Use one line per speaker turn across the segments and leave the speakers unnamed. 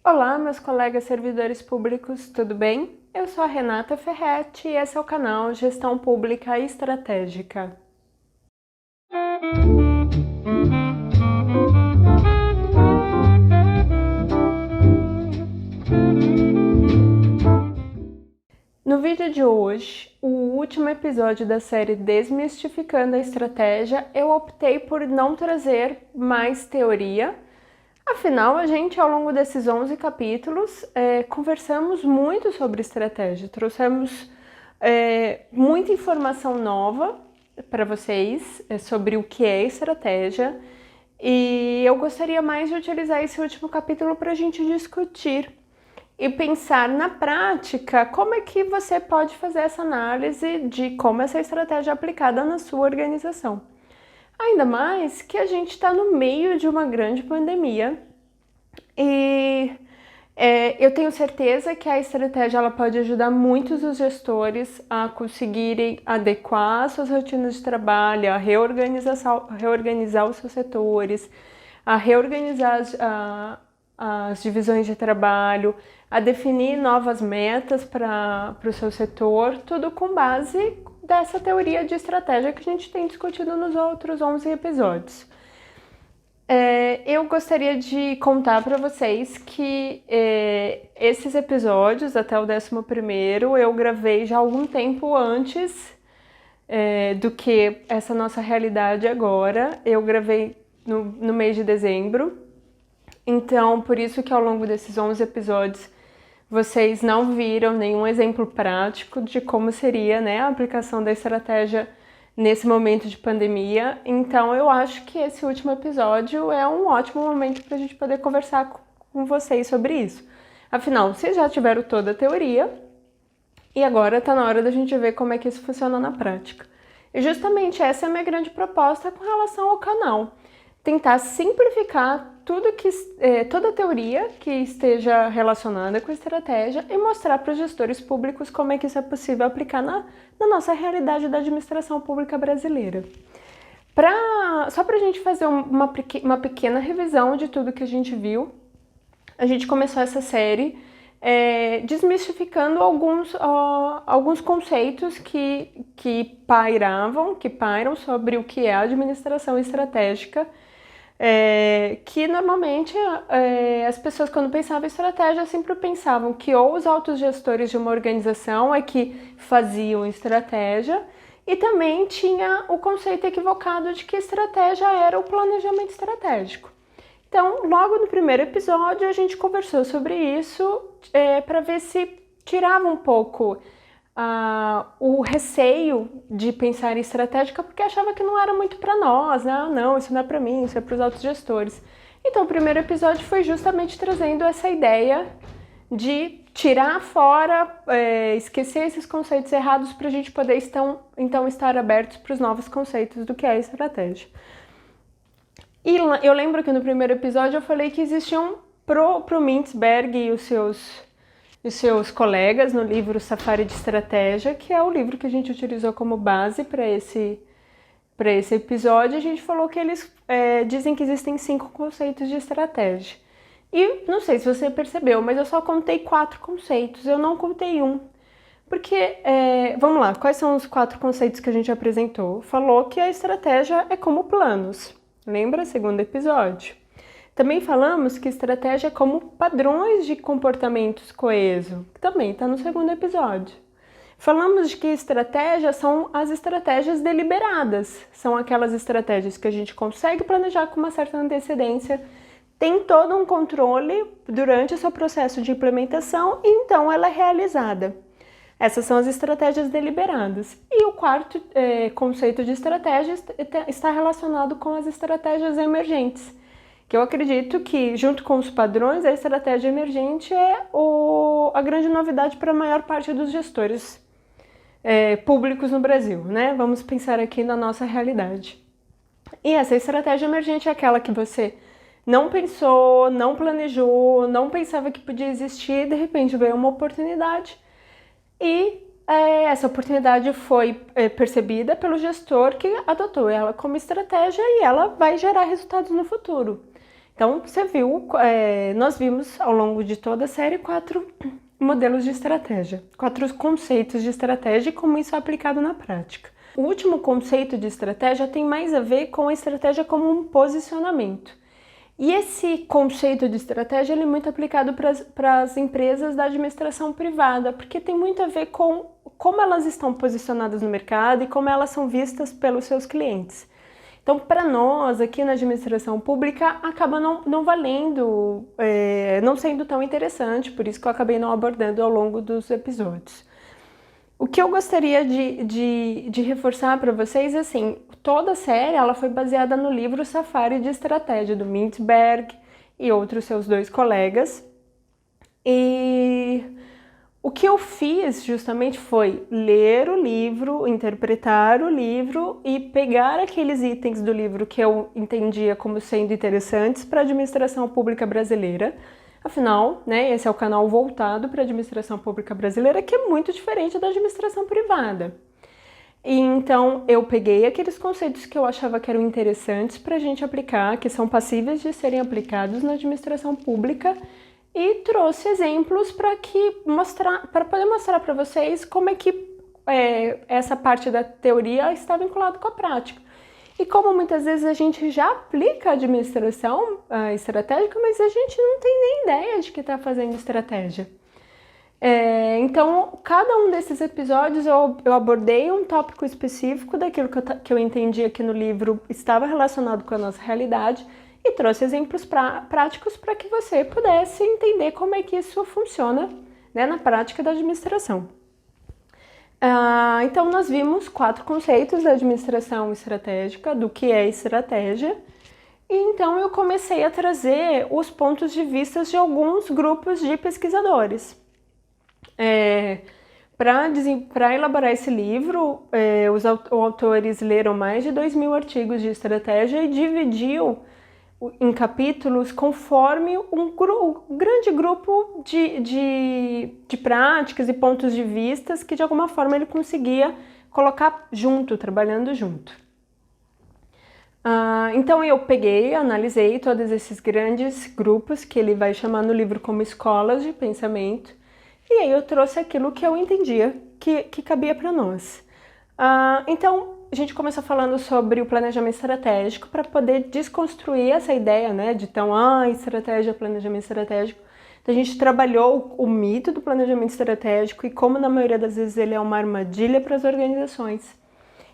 Olá, meus colegas servidores públicos, tudo bem? Eu sou a Renata Ferretti e esse é o canal Gestão Pública Estratégica. No vídeo de hoje, o último episódio da série Desmistificando a Estratégia, eu optei por não trazer mais teoria. Afinal, a gente, ao longo desses 11 capítulos, conversamos muito sobre estratégia, trouxemos muita informação nova para vocês sobre o que é estratégia, e eu gostaria mais de utilizar esse último capítulo para a gente discutir e pensar na prática como é que você pode fazer essa análise de como essa estratégia é aplicada na sua organização. Ainda mais que a gente está no meio de uma grande pandemia e eu tenho certeza que a estratégia ela pode ajudar muitos os gestores a conseguirem adequar suas rotinas de trabalho, a reorganizar os seus setores, a reorganizar as divisões de trabalho, a definir novas metas para o seu setor, tudo com base dessa teoria de estratégia que a gente tem discutido nos outros 11 episódios. Eu gostaria de contar para vocês que esses episódios, até o 11º, eu gravei já algum tempo antes do que essa nossa realidade agora. Eu gravei no mês de dezembro, então por isso que ao longo desses 11 episódios vocês não viram nenhum exemplo prático de como seria, né, a aplicação da estratégia nesse momento de pandemia. Então eu acho que esse último episódio é um ótimo momento para a gente poder conversar com vocês sobre isso. Afinal, vocês já tiveram toda a teoria e agora está na hora da gente ver como é que isso funciona na prática. E justamente essa é a minha grande proposta com relação ao canal. Tentar simplificar toda a teoria que esteja relacionada com a estratégia e mostrar para os gestores públicos como é que isso é possível aplicar na nossa realidade da administração pública brasileira. Só para a gente fazer uma pequena revisão de tudo que a gente viu, a gente começou essa série desmistificando alguns conceitos que pairam sobre o que é a administração estratégica, que normalmente as pessoas, quando pensavam em estratégia, sempre pensavam que ou os altos gestores de uma organização é que faziam estratégia, e também tinha o conceito equivocado de que estratégia era o planejamento estratégico. Então, logo no primeiro episódio, a gente conversou sobre isso para ver se tirava um pouco o receio de pensar em estratégica, porque achava que não era muito para nós, né? Não, isso não é para mim, isso é para os altos gestores. Então, o primeiro episódio foi justamente trazendo essa ideia de tirar fora, esquecer esses conceitos errados para a gente poder então estar abertos para os novos conceitos do que é estratégia. E eu lembro que no primeiro episódio eu falei que existiam pro Mintzberg e os seus colegas no livro Safari de Estratégia, que é o livro que a gente utilizou como base para esse episódio. A gente falou que eles dizem que existem 5 conceitos de estratégia. E não sei se você percebeu, mas eu só contei 4 conceitos, eu não contei um. Porque, vamos lá, quais são os 4 conceitos que a gente apresentou? Falou que a estratégia é como planos. Lembra? Segundo episódio. Também falamos que estratégia é como padrões de comportamentos coeso, que também está no segundo episódio. Falamos de que estratégia são as estratégias deliberadas, são aquelas estratégias que a gente consegue planejar com uma certa antecedência, tem todo um controle durante o seu processo de implementação e então ela é realizada. Essas são as estratégias deliberadas. E o quarto conceito de estratégia está relacionado com as estratégias emergentes, que eu acredito que, junto com os padrões, a estratégia emergente é a grande novidade para a maior parte dos gestores públicos no Brasil, né? Vamos pensar aqui na nossa realidade. E essa estratégia emergente é aquela que você não pensou, não planejou, não pensava que podia existir, de repente veio uma oportunidade e essa oportunidade foi percebida pelo gestor que adotou ela como estratégia e ela vai gerar resultados no futuro. Então, você viu, nós vimos ao longo de toda a série 4 modelos de estratégia, 4 conceitos de estratégia e como isso é aplicado na prática. O último conceito de estratégia tem mais a ver com a estratégia como um posicionamento. E esse conceito de estratégia ele é muito aplicado para as empresas da administração privada, porque tem muito a ver com como elas estão posicionadas no mercado e como elas são vistas pelos seus clientes. Então, para nós, aqui na administração pública, acaba não valendo, não sendo tão interessante, por isso que eu acabei não abordando ao longo dos episódios. O que eu gostaria de reforçar para vocês é assim, toda a série ela foi baseada no livro Safari de Estratégia, do Mintzberg e outros seus 2 colegas. E o que eu fiz justamente foi ler o livro, interpretar o livro e pegar aqueles itens do livro que eu entendia como sendo interessantes para a administração pública brasileira. Afinal, né, esse é o canal voltado para a administração pública brasileira, que é muito diferente da administração privada. E então eu peguei aqueles conceitos que eu achava que eram interessantes para a gente aplicar, que são passíveis de serem aplicados na administração pública, e trouxe exemplos para poder mostrar para vocês como é que essa parte da teoria está vinculada com a prática. E como muitas vezes a gente já aplica a administração estratégica, mas a gente não tem nem ideia de que está fazendo estratégia. Então, cada um desses episódios eu abordei um tópico específico daquilo que eu entendi aqui no livro estava relacionado com a nossa realidade e trouxe exemplos práticos para que você pudesse entender como é que isso funciona, né, na prática da administração. Então, nós vimos 4 conceitos da administração estratégica, do que é estratégia, e então eu comecei a trazer os pontos de vista de alguns grupos de pesquisadores. Para elaborar esse livro, os autores leram mais de 2.000 artigos de estratégia e dividiu em capítulos conforme um grande grupo de práticas e pontos de vista que de alguma forma ele conseguia colocar junto, trabalhando junto. Então eu analisei todos esses grandes grupos que ele vai chamar no livro como escolas de pensamento, e aí eu trouxe aquilo que eu entendia que cabia para nós. Então a gente começou falando sobre o planejamento estratégico para poder desconstruir essa ideia, né, de estratégia, planejamento estratégico. Então a gente trabalhou o mito do planejamento estratégico e como na maioria das vezes ele é uma armadilha para as organizações.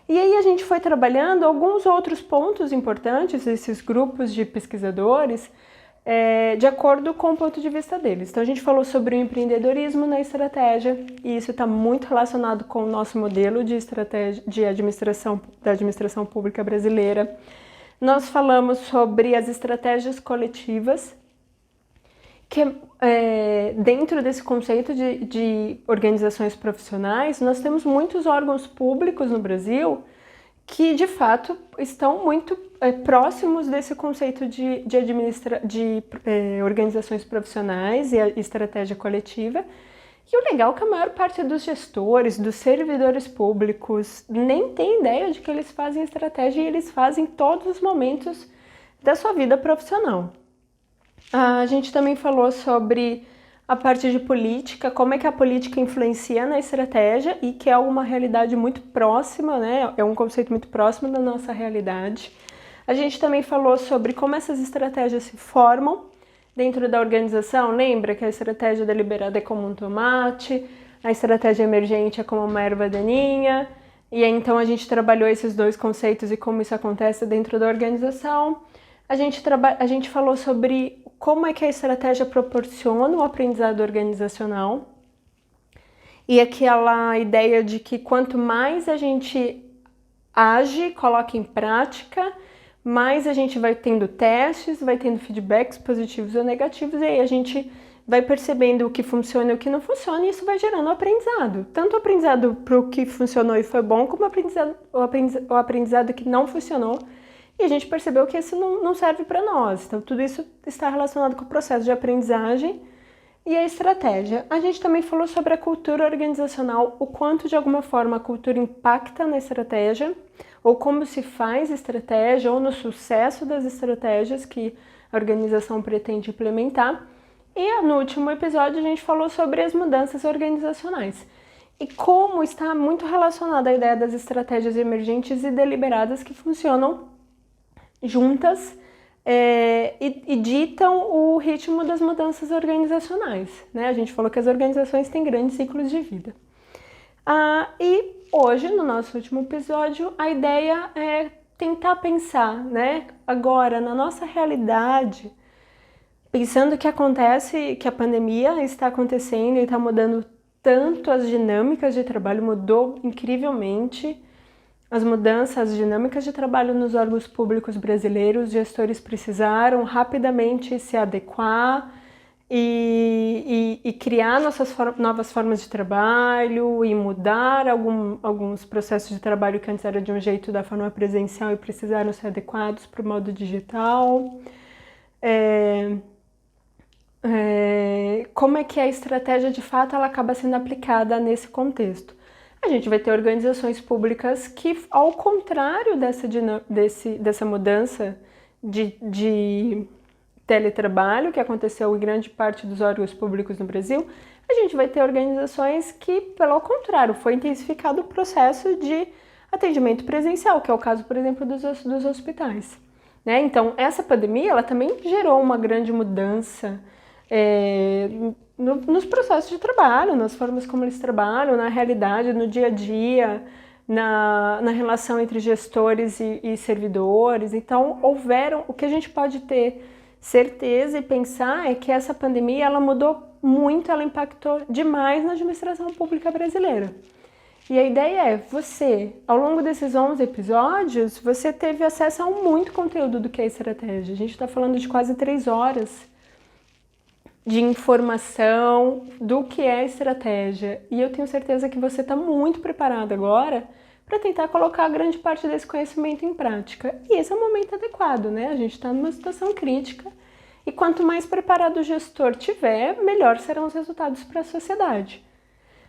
E aí a gente foi trabalhando alguns outros pontos importantes desses grupos de pesquisadores de acordo com o ponto de vista deles. Então a gente falou sobre o empreendedorismo na estratégia, e isso está muito relacionado com o nosso modelo de estratégia da administração pública brasileira. Nós falamos sobre as estratégias coletivas, que dentro desse conceito de organizações profissionais, nós temos muitos órgãos públicos no Brasil que de fato estão muito próximos desse conceito de organizações profissionais e a estratégia coletiva. E o legal é que a maior parte dos gestores, dos servidores públicos, nem tem ideia de que eles fazem estratégia, e eles fazem em todos os momentos da sua vida profissional. A gente também falou sobre a parte de política, como é que a política influencia na estratégia, e que é uma realidade muito próxima, né? É um conceito muito próximo da nossa realidade. A gente também falou sobre como essas estratégias se formam dentro da organização. Lembra que a estratégia deliberada é como um tomate, a estratégia emergente é como uma erva daninha, e aí, então a gente trabalhou esses 2 conceitos e como isso acontece dentro da organização. A gente falou sobre como é que a estratégia proporciona o aprendizado organizacional, e aquela ideia de que quanto mais a gente age, coloca em prática, mais a gente vai tendo testes, vai tendo feedbacks positivos ou negativos, e aí a gente vai percebendo o que funciona e o que não funciona, e isso vai gerando aprendizado. Tanto o aprendizado para o que funcionou e foi bom, como o aprendizado que não funcionou, e a gente percebeu que isso não serve para nós. Então, tudo isso está relacionado com o processo de aprendizagem e a estratégia. A gente também falou sobre a cultura organizacional, o quanto, de alguma forma, a cultura impacta na estratégia, ou como se faz estratégia, ou no sucesso das estratégias que a organização pretende implementar. E no último episódio a gente falou sobre as mudanças organizacionais e como está muito relacionada a ideia das estratégias emergentes e deliberadas que funcionam juntas e ditam o ritmo das mudanças organizacionais, né? A gente falou que as organizações têm grandes ciclos de vida. E hoje, no nosso último episódio, a ideia é tentar pensar, né, agora na nossa realidade, pensando que a pandemia está acontecendo e está mudando tanto as dinâmicas de trabalho, mudou incrivelmente as dinâmicas de trabalho nos órgãos públicos brasileiros. Os gestores precisaram rapidamente se adequar e criar novas formas de trabalho e mudar alguns processos de trabalho que antes era de um jeito da forma presencial e precisaram ser adequados para o modo digital. Como é que a estratégia de fato ela acaba sendo aplicada nesse contexto? A gente vai ter organizações públicas que, ao contrário dessa mudança de teletrabalho que aconteceu em grande parte dos órgãos públicos no Brasil, a gente vai ter organizações que, pelo contrário, foi intensificado o processo de atendimento presencial, que é o caso, por exemplo, dos hospitais, né? Então, essa pandemia ela também gerou uma grande mudança nos processos de trabalho, nas formas como eles trabalham, na realidade, no dia a dia, na relação entre gestores e servidores. Então, o que a gente pode ter certeza e pensar é que essa pandemia ela mudou muito, ela impactou demais na administração pública brasileira. E a ideia é, ao longo desses 11 episódios, você teve acesso a muito conteúdo do que é estratégia. A gente está falando de quase 3 horas de informação do que é estratégia. E eu tenho certeza que você está muito preparado agora para tentar colocar grande parte desse conhecimento em prática. E esse é o momento adequado, né? A gente está numa situação crítica e quanto mais preparado o gestor tiver, melhor serão os resultados para a sociedade.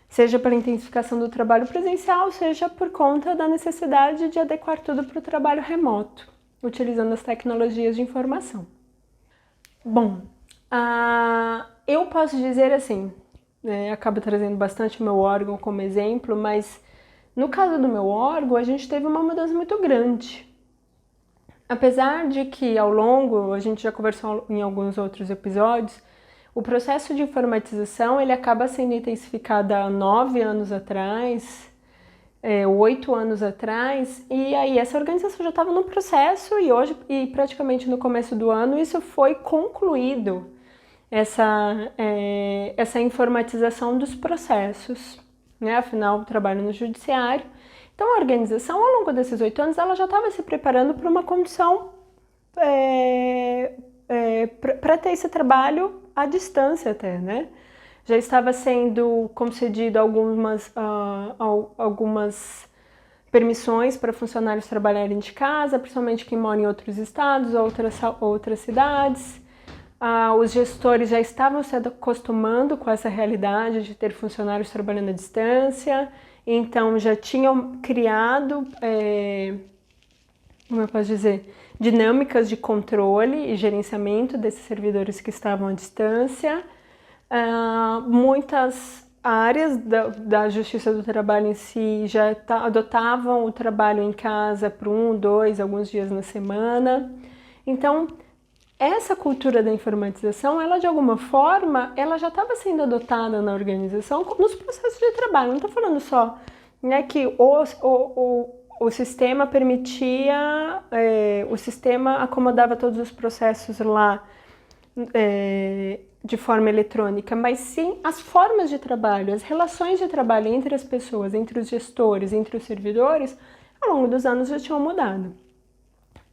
Seja pela intensificação do trabalho presencial, seja por conta da necessidade de adequar tudo para o trabalho remoto, utilizando as tecnologias de informação. Bom, eu posso dizer assim, acabo trazendo bastante o meu órgão como exemplo, mas no caso do meu órgão, a gente teve uma mudança muito grande. Apesar de que a gente já conversou em alguns outros episódios, o processo de informatização ele acaba sendo intensificado há 9 anos atrás, 8 anos atrás, e aí essa organização já estava no processo e praticamente no começo do ano isso foi concluído, essa informatização dos processos, né? Afinal, eu trabalho no judiciário. Então, a organização, ao longo desses 8 anos, ela já estava se preparando para uma condição para ter esse trabalho à distância até, né? Já estava sendo concedido algumas permissões para funcionários trabalharem de casa, principalmente quem mora em outros estados, outras cidades. Os gestores já estavam se acostumando com essa realidade de ter funcionários trabalhando à distância, então já tinham criado, como eu posso dizer, dinâmicas de controle e gerenciamento desses servidores que estavam à distância. Muitas áreas da Justiça do Trabalho em si já adotavam o trabalho em casa por 1, 2, alguns dias na semana. Então, essa cultura da informatização, ela de alguma forma, ela já estava sendo adotada na organização nos processos de trabalho. Não estou falando só, né, que o sistema permitia, o sistema acomodava todos os processos lá de forma eletrônica, mas sim as formas de trabalho, as relações de trabalho entre as pessoas, entre os gestores, entre os servidores, ao longo dos anos já tinham mudado.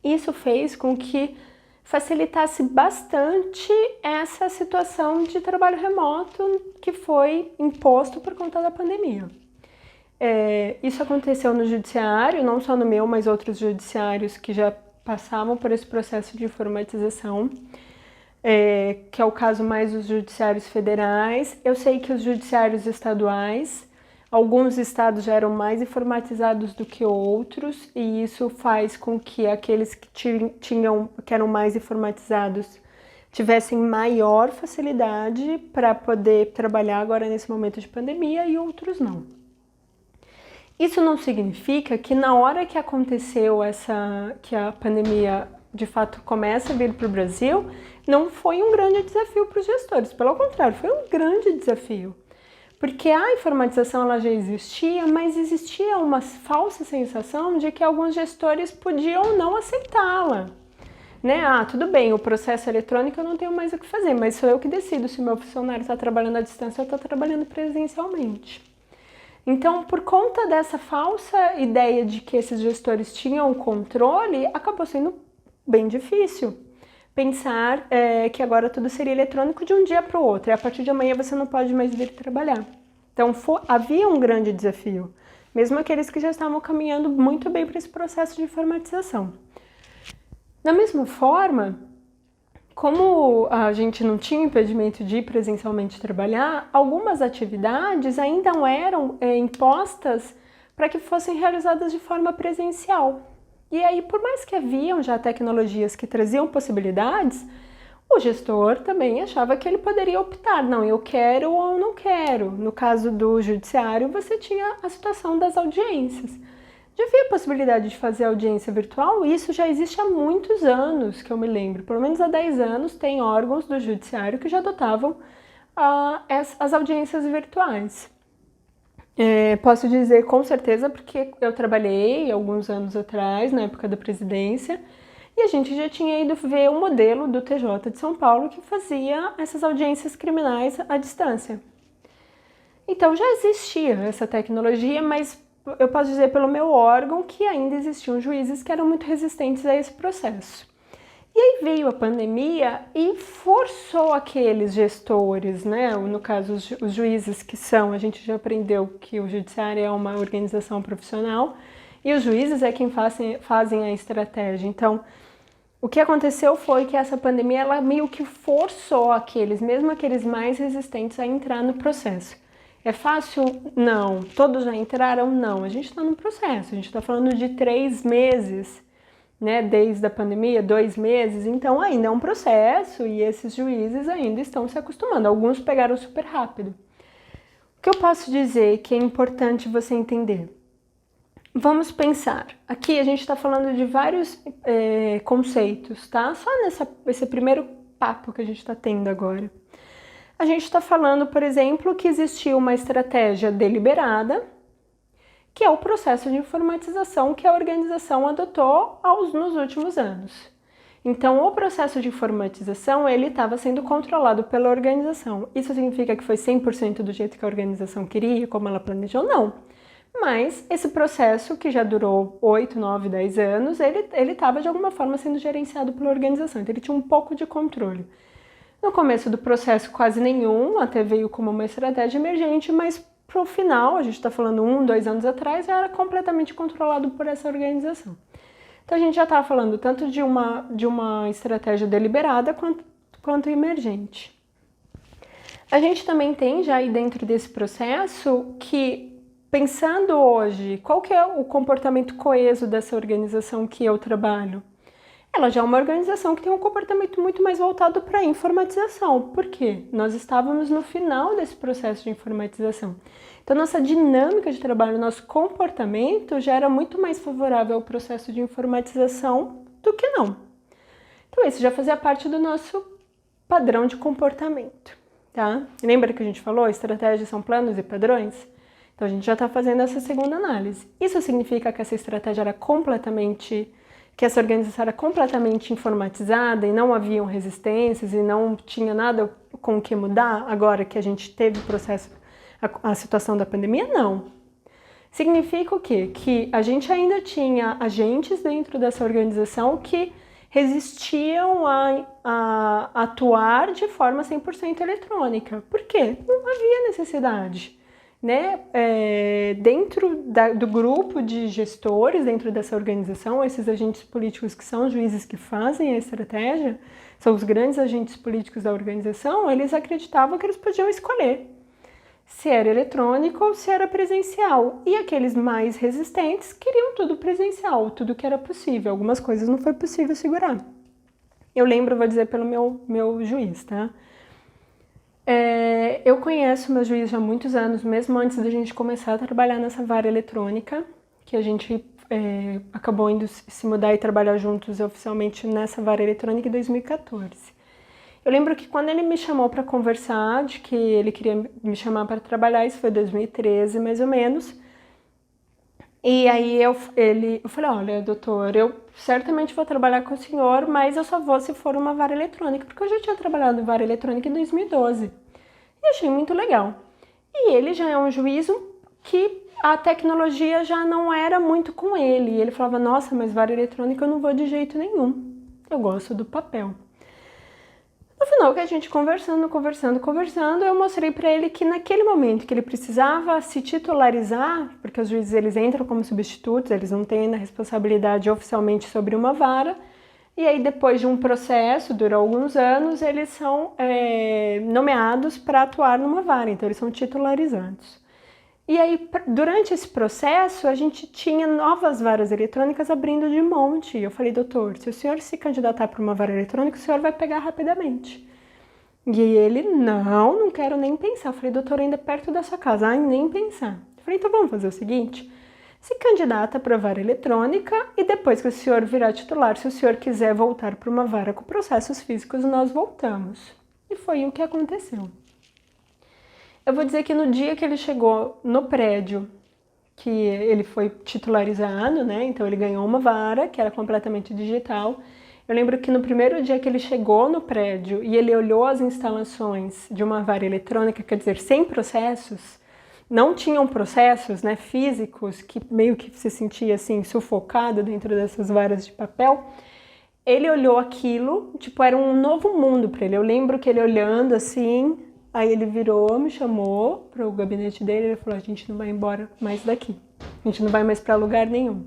Isso fez com que facilitasse bastante essa situação de trabalho remoto que foi imposto por conta da pandemia. Isso aconteceu no judiciário, não só no meu, mas outros judiciários que já passavam por esse processo de informatização, que é o caso mais dos judiciários federais. Eu sei que os judiciários estaduais, Alguns estados já eram mais informatizados do que outros, e isso faz com que aqueles que eram mais informatizados tivessem maior facilidade para poder trabalhar agora nesse momento de pandemia e outros não. Isso não significa que na hora que aconteceu que a pandemia de fato começa a vir para o Brasil, não foi um grande desafio para os gestores. Pelo contrário, foi um grande desafio. Porque a informatização ela já existia, mas existia uma falsa sensação de que alguns gestores podiam não aceitá-la. Né? Ah, tudo bem, o processo eletrônico eu não tenho mais o que fazer, mas sou eu que decido se o meu funcionário está trabalhando à distância ou está trabalhando presencialmente. Então, por conta dessa falsa ideia de que esses gestores tinham controle, acabou sendo bem difícil pensar que agora tudo seria eletrônico de um dia para o outro, e a partir de amanhã você não pode mais vir trabalhar. Então, havia um grande desafio, mesmo aqueles que já estavam caminhando muito bem para esse processo de informatização. Da mesma forma, como a gente não tinha impedimento de ir presencialmente trabalhar, algumas atividades ainda eram impostas para que fossem realizadas de forma presencial. E aí, por mais que haviam já tecnologias que traziam possibilidades, o gestor também achava que ele poderia optar, não, eu quero ou não quero. No caso do judiciário, você tinha a situação das audiências. Já havia a possibilidade de fazer audiência virtual, e isso já existe há muitos anos, que eu me lembro. Pelo menos há 10 anos tem órgãos do judiciário que já adotavam as audiências virtuais. Posso dizer com certeza porque eu trabalhei alguns anos atrás, na época da presidência, e a gente já tinha ido ver o modelo do TJ de São Paulo que fazia essas audiências criminais à distância. Então já existia essa tecnologia, mas eu posso dizer pelo meu órgão que ainda existiam juízes que eram muito resistentes a esse processo. E aí veio a pandemia e forçou aqueles gestores, né? No caso, os juízes a gente já aprendeu que o judiciário é uma organização profissional e os juízes é quem fazem a estratégia. Então, o que aconteceu foi que essa pandemia, ela meio que forçou mesmo aqueles mais resistentes a entrar no processo. É fácil? Não. Todos já entraram? Não. A gente está no processo, a gente está falando de 3 meses, né, desde a pandemia, 2 meses, então ainda é um processo e esses juízes ainda estão se acostumando. Alguns pegaram super rápido. O que eu posso dizer que é importante você entender? Vamos pensar. Aqui a gente está falando de vários conceitos, tá? Só esse primeiro papo que a gente está tendo agora. A gente está falando, por exemplo, que existiu uma estratégia deliberada, que é o processo de informatização que a organização adotou nos últimos anos. Então, o processo de informatização, ele estava sendo controlado pela organização. Isso significa que foi 100% do jeito que a organização queria, como ela planejou? Não. Mas esse processo, que já durou 8, 9, 10 anos, ele estava de alguma forma sendo gerenciado pela organização, então ele tinha um pouco de controle. No começo do processo, quase nenhum, até veio como uma estratégia emergente, mas para o final, a gente está falando 1, 2 anos atrás, era completamente controlado por essa organização. Então a gente já estava falando tanto de uma estratégia deliberada quanto emergente. A gente também tem já aí dentro desse processo que, pensando hoje, qual que é o comportamento coeso dessa organização que eu trabalho? Ela já é uma organização que tem um comportamento muito mais voltado para a informatização. Por quê? Nós estávamos no final desse processo de informatização. Então, nossa dinâmica de trabalho, nosso comportamento já era muito mais favorável ao processo de informatização do que não. Então, esse já fazia parte do nosso padrão de comportamento, tá? Lembra que a gente falou? Estratégias são planos e padrões? Então, a gente já está fazendo essa segunda análise. Isso significa que essa estratégia era que essa organização era completamente informatizada e não haviam resistências e não tinha nada com o que mudar agora que a gente teve o processo, a situação da pandemia? Não. Significa o quê? Que a gente ainda tinha agentes dentro dessa organização que resistiam a atuar de forma 100% eletrônica. Por quê? Não havia necessidade. Né? Dentro do grupo de gestores, dentro dessa organização, esses agentes políticos que são juízes que fazem a estratégia, são os grandes agentes políticos da organização, eles acreditavam que eles podiam escolher. se era eletrônico ou se era presencial. E aqueles mais resistentes queriam tudo presencial, tudo que era possível. Algumas coisas não foi possível segurar. Eu lembro, vou dizer pelo meu juiz, tá? Eu conheço meu juiz já há muitos anos, mesmo antes da gente começar a trabalhar nessa vara eletrônica, que a gente acabou indo se mudar e trabalhar juntos oficialmente nessa vara eletrônica em 2014. Eu lembro que quando ele me chamou para conversar, de que ele queria me chamar para trabalhar, isso foi 2013 mais ou menos. E aí eu falei, olha, doutor, eu certamente vou trabalhar com o senhor, mas eu só vou se for uma vara eletrônica, porque eu já tinha trabalhado em vara eletrônica em 2012. E achei muito legal. E ele já é um juiz que a tecnologia já não era muito com ele. E ele falava, nossa, mas vara eletrônica eu não vou de jeito nenhum. Eu gosto do papel. No final, que a gente conversando, eu mostrei para ele que naquele momento que ele precisava se titularizar, porque os juízes eles entram como substitutos, eles não têm ainda responsabilidade oficialmente sobre uma vara, e aí depois de um processo, dura alguns anos, eles são nomeados para atuar numa vara, então eles são titularizados. E aí, durante esse processo, a gente tinha novas varas eletrônicas abrindo de monte. Eu falei, doutor, se o senhor se candidatar para uma vara eletrônica, o senhor vai pegar rapidamente. E ele, não quero nem pensar. Eu falei, doutor, ainda perto da sua casa. Ai, nem pensar. Eu falei, então vamos fazer o seguinte, se candidata para a vara eletrônica e depois que o senhor virar titular, se o senhor quiser voltar para uma vara com processos físicos, nós voltamos. E foi o que aconteceu. Eu vou dizer que no dia que ele chegou no prédio, que ele foi titularizado, né? Então ele ganhou uma vara, que era completamente digital. Eu lembro que no primeiro dia que ele chegou no prédio e ele olhou as instalações de uma vara eletrônica, quer dizer, sem processos, não tinham processos, né, físicos, que meio que se sentia assim, sufocado dentro dessas varas de papel. Ele olhou aquilo, tipo, era um novo mundo para ele. Eu lembro que ele olhando assim, aí ele virou, me chamou para o gabinete dele, ele falou, a gente não vai embora mais daqui, a gente não vai mais para lugar nenhum.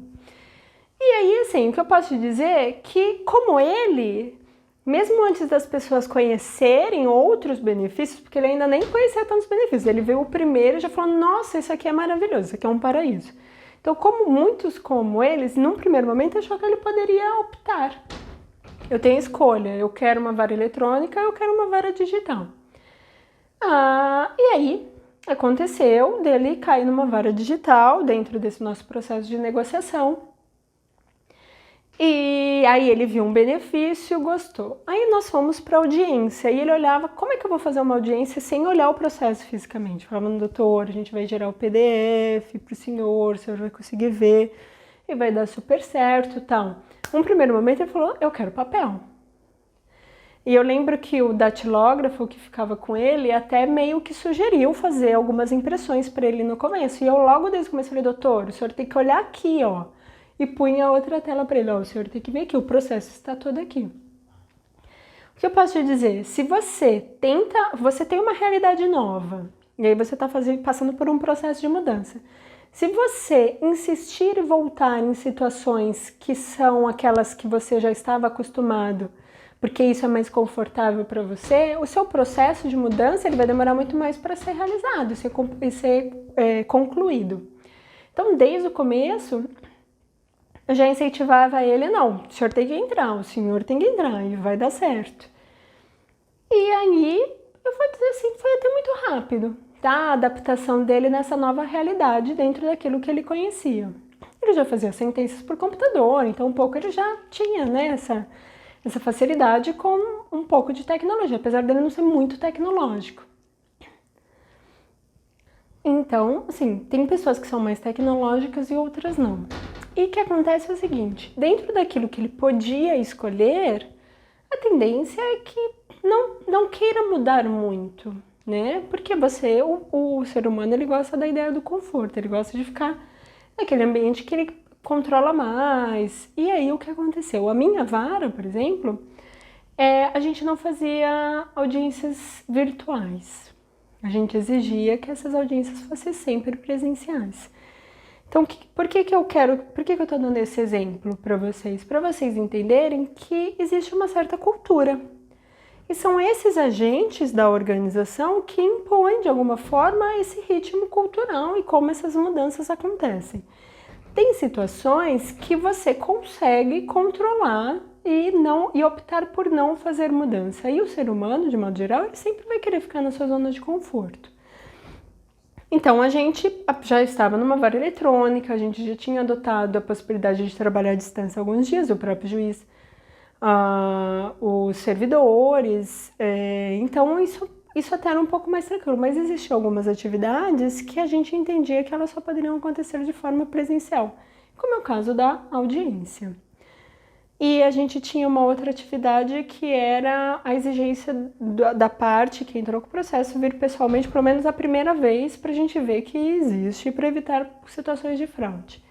E aí, assim, o que eu posso te dizer é que, como ele, mesmo antes das pessoas conhecerem outros benefícios, porque ele ainda nem conhecia tantos benefícios, ele viu o primeiro e já falou, nossa, isso aqui é maravilhoso, isso aqui é um paraíso. Então, como muitos como eles, num primeiro momento achou que ele poderia optar. Eu tenho escolha, eu quero uma vara eletrônica, eu quero uma vara digital. E aí aconteceu dele cair numa vara digital dentro desse nosso processo de negociação. E aí ele viu um benefício, gostou. Aí nós fomos para audiência e ele olhava, como é que eu vou fazer uma audiência sem olhar o processo fisicamente? Falava, doutor, a gente vai gerar o PDF para o senhor vai conseguir ver e vai dar super certo e tal. Num primeiro momento ele falou, eu quero papel. E eu lembro que o datilógrafo que ficava com ele até meio que sugeriu fazer algumas impressões para ele no começo. E eu logo desde o começo falei, doutor, o senhor tem que olhar aqui, ó. E punha outra tela para ele, ó, o senhor tem que ver aqui, o processo está todo aqui. O que eu posso te dizer? Se você tem uma realidade nova, e aí você está passando por um processo de mudança. Se você insistir e voltar em situações que são aquelas que você já estava acostumado, porque isso é mais confortável para você, o seu processo de mudança ele vai demorar muito mais para ser realizado e ser concluído. Então, desde o começo, eu já incentivava ele, não, o senhor tem que entrar, o senhor tem que entrar e vai dar certo. E aí, eu vou dizer assim, foi até muito rápido, tá? A adaptação dele nessa nova realidade dentro daquilo que ele conhecia. Ele já fazia sentenças por computador, então um pouco ele já tinha, né, essa facilidade com um pouco de tecnologia, apesar dele não ser muito tecnológico. Então, assim, tem pessoas que são mais tecnológicas e outras não. E o que acontece é o seguinte, dentro daquilo que ele podia escolher, a tendência é que não queira mudar muito, né? Porque o ser humano, ele gosta da ideia do conforto, ele gosta de ficar naquele ambiente que ele controla mais. E aí o que aconteceu? A minha vara, por exemplo, a gente não fazia audiências virtuais. A gente exigia que essas audiências fossem sempre presenciais. Então, por que eu estou dando esse exemplo para vocês? Para vocês entenderem que existe uma certa cultura. E são esses agentes da organização que impõem, de alguma forma, esse ritmo cultural e como essas mudanças acontecem. Tem situações que você consegue controlar e optar por não fazer mudança. E o ser humano, de modo geral, ele sempre vai querer ficar na sua zona de conforto. Então, a gente já estava numa vara eletrônica, a gente já tinha adotado a possibilidade de trabalhar à distância há alguns dias, o próprio juiz, os servidores. Então, isso até era um pouco mais tranquilo, mas existiam algumas atividades que a gente entendia que elas só poderiam acontecer de forma presencial, como é o caso da audiência. E a gente tinha uma outra atividade que era a exigência da parte que entrou com o processo vir pessoalmente, pelo menos a primeira vez, para a gente ver que existe, para evitar situações de fraude.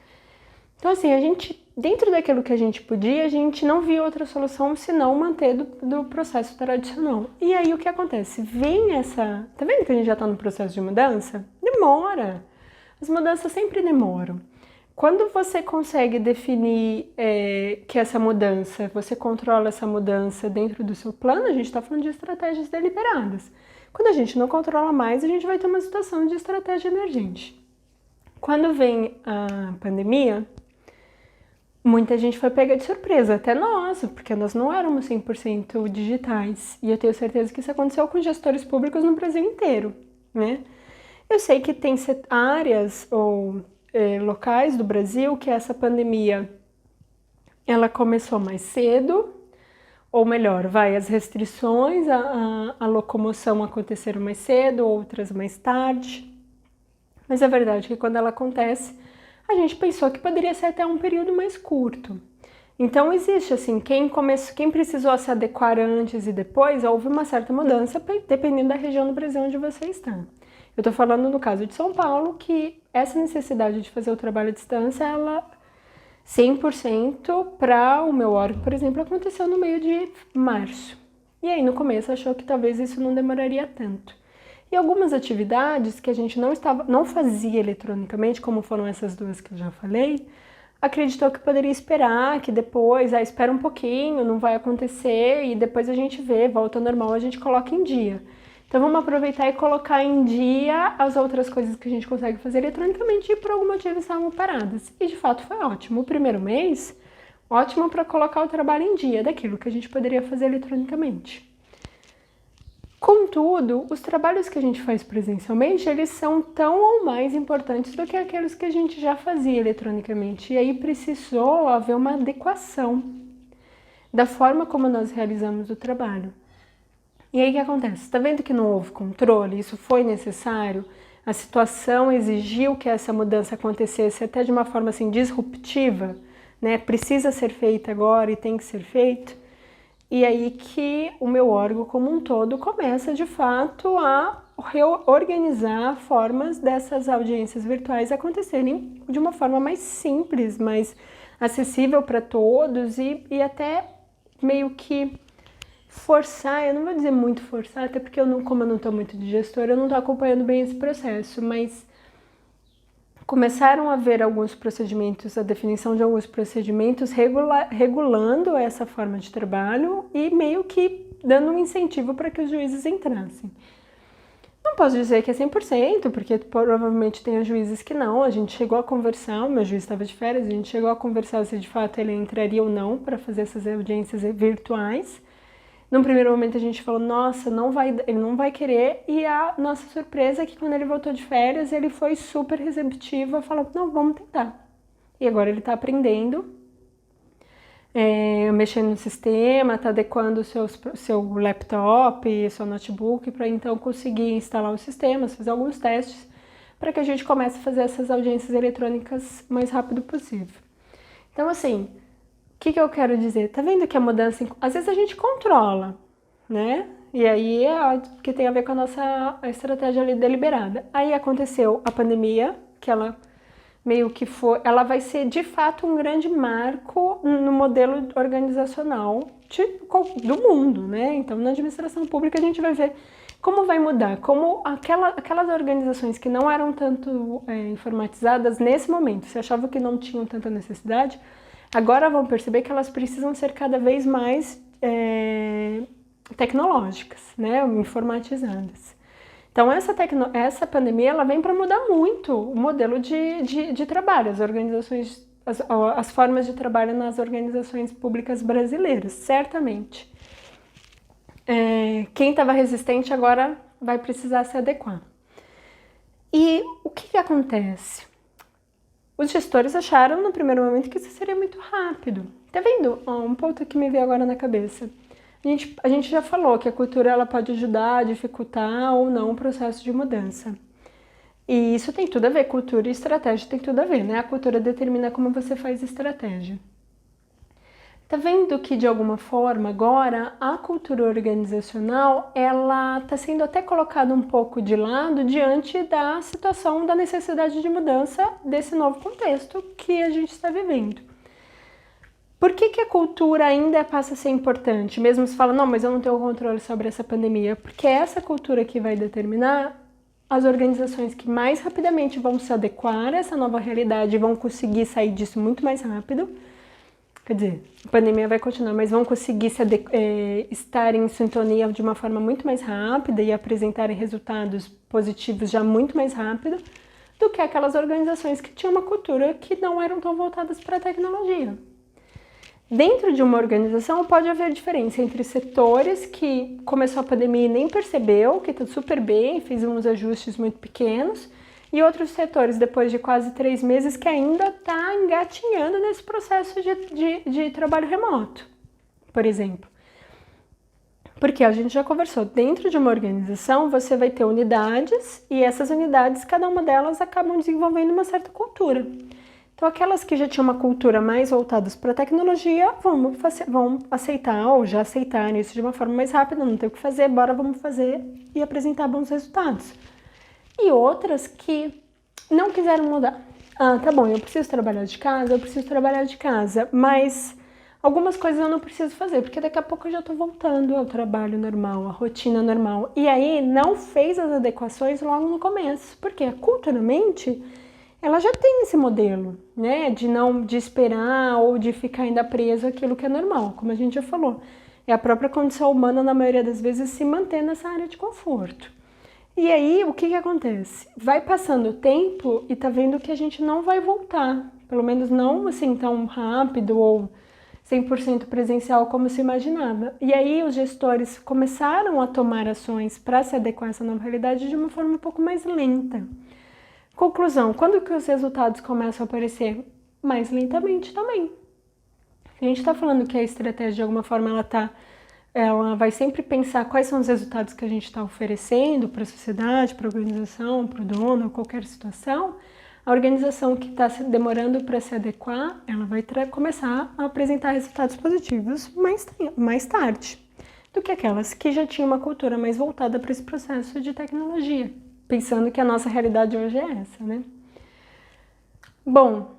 Então, assim, a gente, dentro daquilo que a gente podia, a gente não via outra solução senão manter do processo tradicional. E aí o que acontece? Tá vendo que a gente já está no processo de mudança? Demora! As mudanças sempre demoram. Quando você consegue definir que essa mudança, você controla essa mudança dentro do seu plano, a gente está falando de estratégias deliberadas. Quando a gente não controla mais, a gente vai ter uma situação de estratégia emergente. Quando vem a pandemia, muita gente foi pega de surpresa, até nós, porque nós não éramos 100% digitais. E eu tenho certeza que isso aconteceu com gestores públicos no Brasil inteiro, né? Eu sei que tem áreas ou locais do Brasil que essa pandemia ela começou mais cedo, ou melhor, as restrições à locomoção aconteceram mais cedo, outras mais tarde. Mas a verdade é que quando ela acontece, a gente pensou que poderia ser até um período mais curto. Então existe assim, quem precisou se adequar antes e depois, houve uma certa mudança dependendo da região do Brasil onde você está. Eu estou falando no caso de São Paulo, que essa necessidade de fazer o trabalho à distância, ela 100% para o meu órgão, por exemplo, aconteceu no meio de março. E aí no começo achou que talvez isso não demoraria tanto. E algumas atividades que a gente não fazia eletronicamente, como foram essas duas que eu já falei, acreditou que poderia esperar, que depois, espera um pouquinho, não vai acontecer e depois a gente vê, volta ao normal, a gente coloca em dia. Então vamos aproveitar e colocar em dia as outras coisas que a gente consegue fazer eletronicamente e por algum motivo estavam paradas. E de fato foi ótimo. O primeiro mês, ótimo para colocar o trabalho em dia daquilo que a gente poderia fazer eletronicamente. Contudo, os trabalhos que a gente faz presencialmente, eles são tão ou mais importantes do que aqueles que a gente já fazia eletronicamente. E aí precisou haver uma adequação da forma como nós realizamos o trabalho. E aí o que acontece? Está vendo que não houve controle? Isso foi necessário? A situação exigiu que essa mudança acontecesse até de uma forma assim disruptiva, né? Precisa ser feita agora e tem que ser feito. E aí que o meu órgão como um todo começa de fato a reorganizar formas dessas audiências virtuais acontecerem de uma forma mais simples, mais acessível para todos e até meio que forçar, eu não vou dizer muito forçar, até porque como eu não estou muito de gestora, eu não estou acompanhando bem esse processo, mas começaram a haver alguns procedimentos, a definição de alguns procedimentos regulando essa forma de trabalho e meio que dando um incentivo para que os juízes entrassem. Não posso dizer que é 100%, porque provavelmente tem juízes que não, a gente chegou a conversar, o meu juiz estava de férias, a gente chegou a conversar se de fato ele entraria ou não para fazer essas audiências virtuais. Num primeiro momento a gente falou, nossa, ele não vai querer, e a nossa surpresa é que quando ele voltou de férias, ele foi super receptivo, falou, não, vamos tentar. E agora ele está aprendendo, mexendo no sistema, está adequando o seu laptop, seu notebook, para então conseguir instalar os sistemas, fazer alguns testes, para que a gente comece a fazer essas audiências eletrônicas o mais rápido possível. Então, assim, o que eu quero dizer? Tá vendo que a mudança, às vezes a gente controla, né? E aí que tem a ver com a estratégia ali deliberada. Aí aconteceu a pandemia, que ela meio que ela vai ser de fato um grande marco no modelo organizacional do mundo, né? Então na administração pública a gente vai ver como vai mudar, como aquelas organizações que não eram tanto informatizadas nesse momento, se achavam que não tinham tanta necessidade, agora vão perceber que elas precisam ser cada vez mais tecnológicas, né, informatizadas. Então, essa pandemia ela vem para mudar muito o modelo de trabalho, as organizações, as formas de trabalho nas organizações públicas brasileiras, certamente. Quem estava resistente agora vai precisar se adequar. E o que acontece? Os gestores acharam no primeiro momento que isso seria muito rápido. Tá vendo? Um ponto que me veio agora na cabeça. A gente já falou que a cultura ela pode ajudar a dificultar ou não o processo de mudança. E isso tem tudo a ver, cultura e estratégia tem tudo a ver, né? A cultura determina como você faz estratégia. Tá vendo que, de alguma forma, agora, a cultura organizacional, ela tá sendo até colocada um pouco de lado diante da situação da necessidade de mudança desse novo contexto que a gente está vivendo. Por que a cultura ainda passa a ser importante? Mesmo se fala, não, mas eu não tenho controle sobre essa pandemia. Porque é essa cultura que vai determinar as organizações que mais rapidamente vão se adequar a essa nova realidade e vão conseguir sair disso muito mais rápido. Quer dizer, a pandemia vai continuar, mas vão conseguir estar em sintonia de uma forma muito mais rápida e apresentarem resultados positivos já muito mais rápido do que aquelas organizações que tinham uma cultura que não eram tão voltadas para a tecnologia. Dentro de uma organização pode haver diferença entre setores que começou a pandemia e nem percebeu, que está super bem, fez uns ajustes muito pequenos, e outros setores, depois de quase 3 meses, que ainda está engatinhando nesse processo de trabalho remoto, por exemplo. Porque a gente já conversou, dentro de uma organização você vai ter unidades e essas unidades, cada uma delas acabam desenvolvendo uma certa cultura. Então, aquelas que já tinham uma cultura mais voltadas para a tecnologia vão aceitar ou já aceitaram isso de uma forma mais rápida, não tem o que fazer, bora, vamos fazer e apresentar bons resultados. E outras que não quiseram mudar. Ah, tá bom, eu preciso trabalhar de casa, mas algumas coisas eu não preciso fazer, porque daqui a pouco eu já estou voltando ao trabalho normal, à rotina normal. E aí não fez as adequações logo no começo, porque culturalmente ela já tem esse modelo, né, de esperar ou de ficar ainda preso àquilo que é normal, como a gente já falou. É a própria condição humana, na maioria das vezes, se manter nessa área de conforto. E aí, o que acontece? Vai passando o tempo e tá vendo que a gente não vai voltar, pelo menos não assim tão rápido ou 100% presencial como se imaginava. E aí os gestores começaram a tomar ações para se adequar a essa nova realidade de uma forma um pouco mais lenta. Conclusão, quando que os resultados começam a aparecer? Mais lentamente também. A gente está falando que a estratégia, de alguma forma, ela vai sempre pensar quais são os resultados que a gente está oferecendo para a sociedade, para a organização, para o dono, qualquer situação. A organização que está demorando para se adequar, ela vai começar a apresentar resultados positivos mais tarde do que aquelas que já tinham uma cultura mais voltada para esse processo de tecnologia, pensando que a nossa realidade hoje é essa, né? Bom,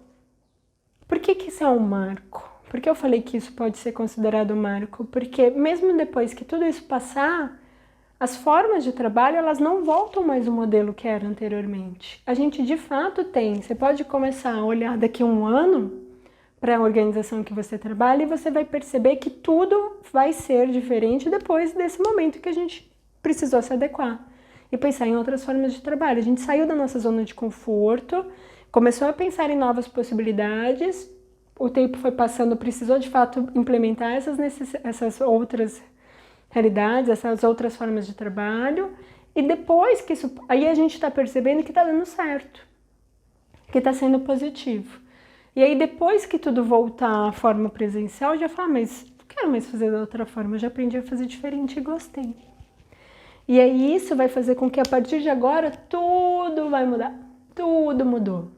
por que isso é um marco? Por que eu falei que isso pode ser considerado um marco? Porque mesmo depois que tudo isso passar, as formas de trabalho, elas não voltam mais ao modelo que era anteriormente. A gente, de fato, você pode começar a olhar daqui a um ano para a organização que você trabalha e você vai perceber que tudo vai ser diferente depois desse momento que a gente precisou se adequar e pensar em outras formas de trabalho. A gente saiu da nossa zona de conforto, começou a pensar em novas possibilidades, o tempo foi passando, precisou de fato implementar essas outras realidades, essas outras formas de trabalho, e depois que isso, aí a gente está percebendo que está dando certo, que está sendo positivo. E aí depois que tudo voltar à forma presencial, eu já falo, mas não quero mais fazer da outra forma, eu já aprendi a fazer diferente e gostei. E aí isso vai fazer com que a partir de agora tudo vai mudar, tudo mudou.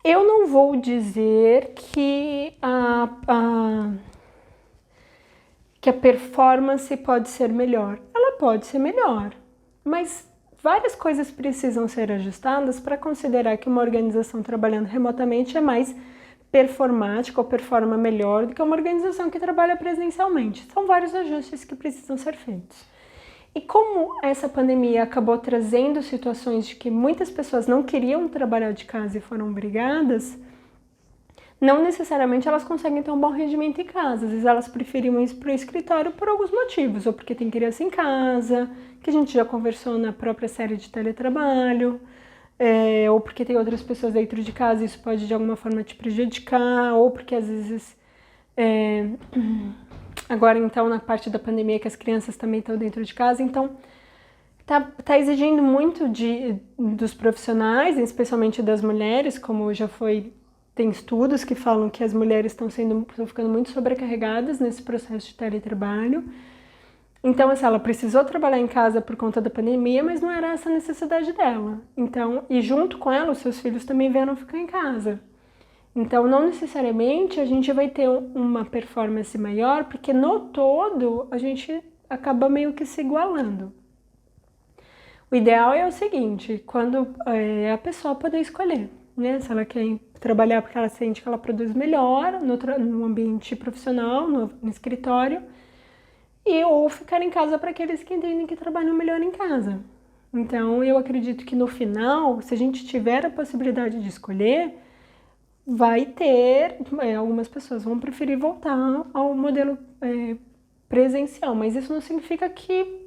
Eu não vou dizer que a performance pode ser melhor. Ela pode ser melhor, mas várias coisas precisam ser ajustadas para considerar que uma organização trabalhando remotamente é mais performática ou performa melhor do que uma organização que trabalha presencialmente. São vários ajustes que precisam ser feitos. E como essa pandemia acabou trazendo situações de que muitas pessoas não queriam trabalhar de casa e foram obrigadas, não necessariamente elas conseguem ter um bom rendimento em casa. Às vezes elas preferiam ir para o escritório por alguns motivos, ou porque tem criança em casa, que a gente já conversou na própria série de teletrabalho, ou porque tem outras pessoas dentro de casa e isso pode de alguma forma te prejudicar, ou porque às vezes, agora então na parte da pandemia que as crianças também estão dentro de casa, então tá exigindo muito dos profissionais, especialmente das mulheres, como já foi. Tem estudos que falam que as mulheres estão ficando muito sobrecarregadas nesse processo de teletrabalho. Então, assim, ela precisou trabalhar em casa por conta da pandemia, mas não era essa a necessidade dela. Então, e junto com ela, os seus filhos também vieram ficar em casa. Então, não necessariamente a gente vai ter uma performance maior, porque no todo a gente acaba meio que se igualando. O ideal é o seguinte, quando a pessoa poder escolher, né? Se ela quer trabalhar porque ela sente que ela produz melhor no ambiente profissional, no escritório, ou ficar em casa para aqueles que entendem que trabalham melhor em casa. Então, eu acredito que no final, se a gente tiver a possibilidade de escolher, vai ter, algumas pessoas vão preferir voltar ao modelo presencial, mas isso não significa que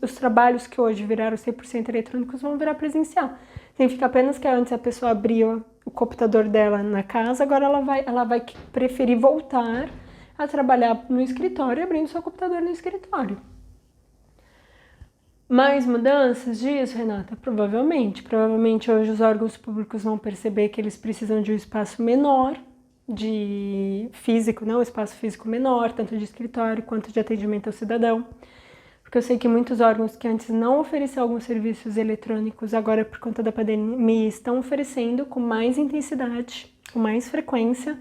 os trabalhos que hoje viraram 100% eletrônicos vão virar presencial. Significa apenas que antes a pessoa abria o computador dela na casa, agora ela vai preferir voltar a trabalhar no escritório, abrindo seu computador no escritório. Mais mudanças disso, Renata? Provavelmente. Provavelmente hoje os órgãos públicos vão perceber que eles precisam de um espaço menor, de físico, um espaço físico menor, tanto de escritório quanto de atendimento ao cidadão. Porque eu sei que muitos órgãos que antes não ofereciam alguns serviços eletrônicos, agora por conta da pandemia, estão oferecendo com mais intensidade, com mais frequência.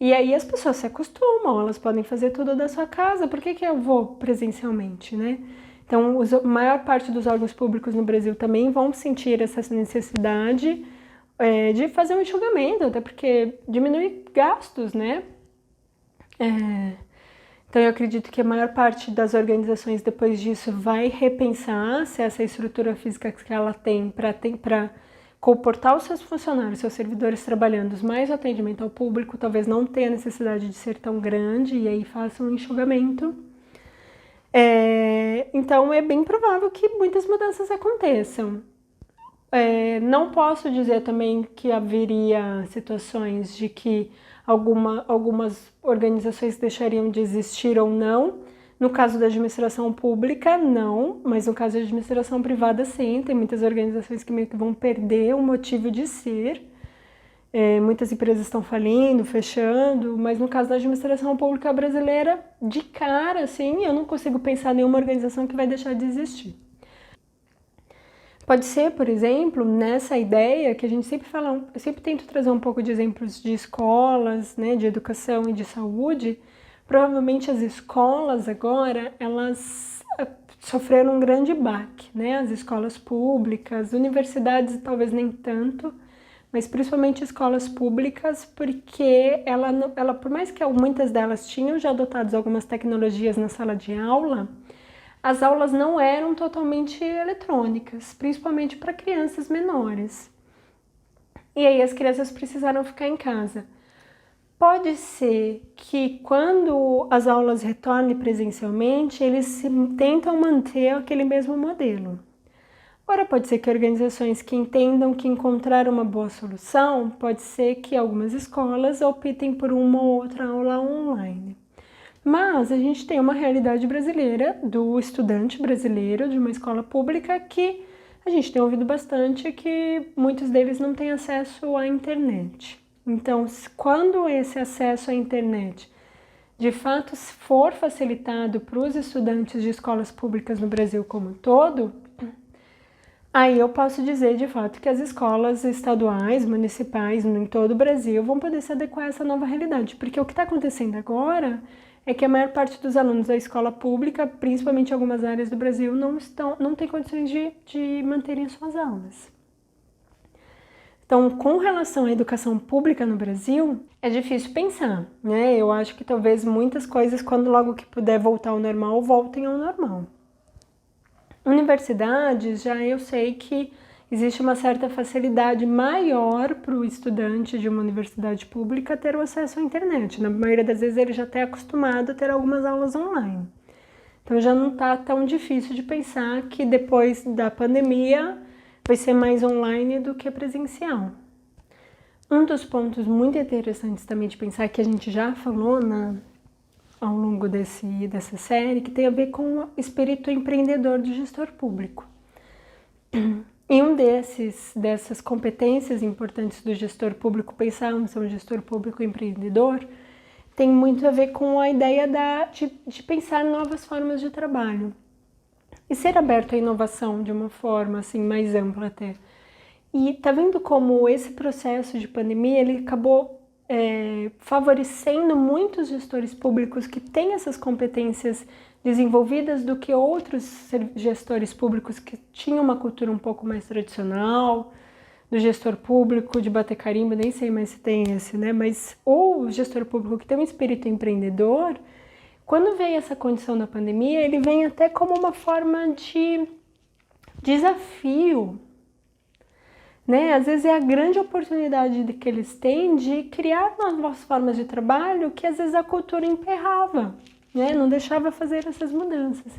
E aí as pessoas se acostumam, elas podem fazer tudo da sua casa, por que eu vou presencialmente, né? Então, a maior parte dos órgãos públicos no Brasil também vão sentir essa necessidade de fazer um enxugamento, até porque diminui gastos, né? Então, eu acredito que a maior parte das organizações, depois disso, vai repensar se essa estrutura física que ela tem para comportar os seus funcionários, seus servidores trabalhando, mais o atendimento ao público, talvez não tenha necessidade de ser tão grande, e aí faça um enxugamento. Então, é bem provável que muitas mudanças aconteçam. Não posso dizer também que haveria situações de que algumas organizações deixariam de existir ou não. No caso da administração pública, não, mas no caso da administração privada, sim. Tem muitas organizações que meio que vão perder o motivo de ser. Muitas empresas estão falindo, fechando, mas no caso da administração pública brasileira, de cara, assim, eu não consigo pensar em nenhuma organização que vai deixar de existir. Pode ser, por exemplo, nessa ideia que a gente sempre fala, eu sempre tento trazer um pouco de exemplos de escolas, né, de educação e de saúde. Provavelmente as escolas agora, elas sofreram um grande baque, né, as escolas públicas, universidades talvez nem tanto, mas principalmente escolas públicas, porque ela por mais que muitas delas tinham já adotado algumas tecnologias na sala de aula, as aulas não eram totalmente eletrônicas, principalmente para crianças menores. E aí as crianças precisaram ficar em casa. Pode ser que quando as aulas retornem presencialmente, eles tentam manter aquele mesmo modelo. Agora pode ser que organizações que entendam que encontraram uma boa solução, pode ser que algumas escolas optem por uma ou outra aula online. Mas a gente tem uma realidade brasileira, do estudante brasileiro de uma escola pública, que a gente tem ouvido bastante que muitos deles não têm acesso à internet. Então, quando esse acesso à internet de fato for facilitado para os estudantes de escolas públicas no Brasil como um todo, aí eu posso dizer de fato que as escolas estaduais, municipais, em todo o Brasil vão poder se adequar a essa nova realidade. Porque o que está acontecendo agora é que a maior parte dos alunos da escola pública, principalmente em algumas áreas do Brasil, não tem condições de manterem suas aulas. Então, com relação à educação pública no Brasil, é difícil pensar, né? Eu acho que talvez muitas coisas, quando logo que puder voltar ao normal, voltem ao normal. Universidades, já eu sei que existe uma certa facilidade maior para o estudante de uma universidade pública ter o acesso à internet. Na maioria das vezes ele já está acostumado a ter algumas aulas online. Então já não está tão difícil de pensar que depois da pandemia vai ser mais online do que presencial. Um dos pontos muito interessantes também de pensar, que a gente já falou ao longo dessa série, que tem a ver com o espírito empreendedor do gestor público. E dessas competências importantes do gestor público, pensarmos em um gestor público empreendedor, tem muito a ver com a ideia de pensar novas formas de trabalho e ser aberto à inovação de uma forma assim, mais ampla até. E tá vendo como esse processo de pandemia ele acabou favorecendo muitos gestores públicos que têm essas competências desenvolvidas do que outros gestores públicos que tinham uma cultura um pouco mais tradicional, do gestor público de bater carimbo, nem sei mais se tem esse, né? Mas o gestor público que tem um espírito empreendedor, quando vem essa condição da pandemia, ele vem até como uma forma de desafio, né? Às vezes é a grande oportunidade que eles têm de criar novas formas de trabalho que às vezes a cultura emperrava, né? Não deixava fazer essas mudanças.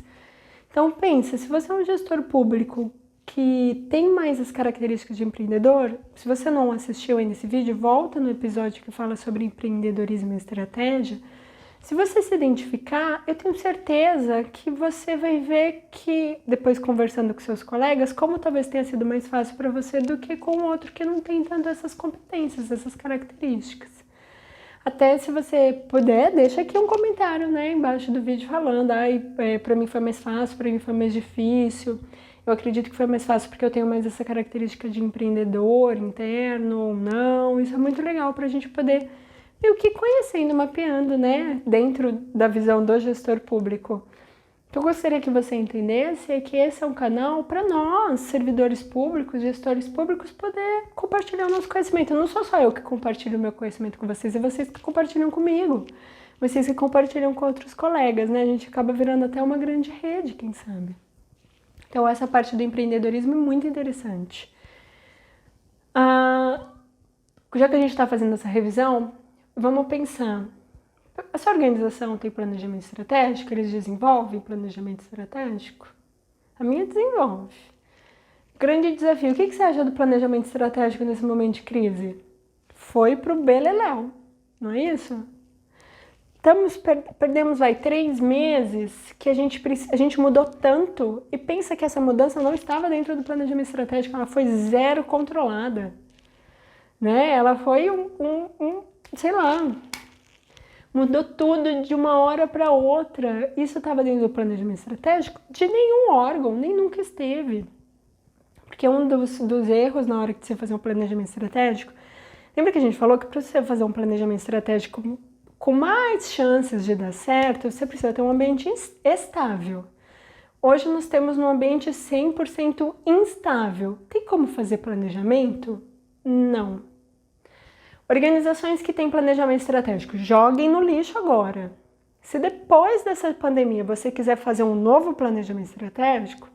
Então pensa, se você é um gestor público que tem mais as características de empreendedor, se você não assistiu ainda esse vídeo, volta no episódio que fala sobre empreendedorismo e estratégia. Se você se identificar, eu tenho certeza que você vai ver que, depois conversando com seus colegas, como talvez tenha sido mais fácil para você do que com outro que não tem tanto essas competências, essas características. Até se você puder, deixa aqui um comentário, né, embaixo do vídeo falando, para mim foi mais fácil, para mim foi mais difícil. Eu acredito que foi mais fácil porque eu tenho mais essa característica de empreendedor interno ou não. Isso é muito legal para a gente poder meio que conhecendo, mapeando, né, dentro da visão do gestor público. O que eu gostaria que você entendesse é que esse é um canal para nós, servidores públicos, gestores públicos, poder compartilhar o nosso conhecimento. Não sou só eu que compartilho o meu conhecimento com vocês, é vocês que compartilham comigo. Vocês que compartilham com outros colegas, né? A gente acaba virando até uma grande rede, quem sabe. Então essa parte do empreendedorismo é muito interessante. Já que a gente está fazendo essa revisão, vamos pensar. Essa organização tem planejamento estratégico? Eles desenvolvem planejamento estratégico? A minha desenvolve. Grande desafio. O que você acha do planejamento estratégico nesse momento de crise? Foi pro beleléu, não é isso? Perdemos 3 meses que a gente mudou tanto e pensa que essa mudança não estava dentro do planejamento estratégico, ela foi zero controlada, né? Ela foi sei lá, mudou tudo de uma hora para outra. Isso estava dentro do planejamento estratégico de nenhum órgão, nem nunca esteve. Porque um dos erros na hora que você fazer um planejamento estratégico, lembra que a gente falou que para você fazer um planejamento estratégico com mais chances de dar certo, você precisa ter um ambiente estável. Hoje nós temos um ambiente 100% instável. Tem como fazer planejamento? Não. Organizações que têm planejamento estratégico, joguem no lixo agora. Se depois dessa pandemia você quiser fazer um novo planejamento estratégico,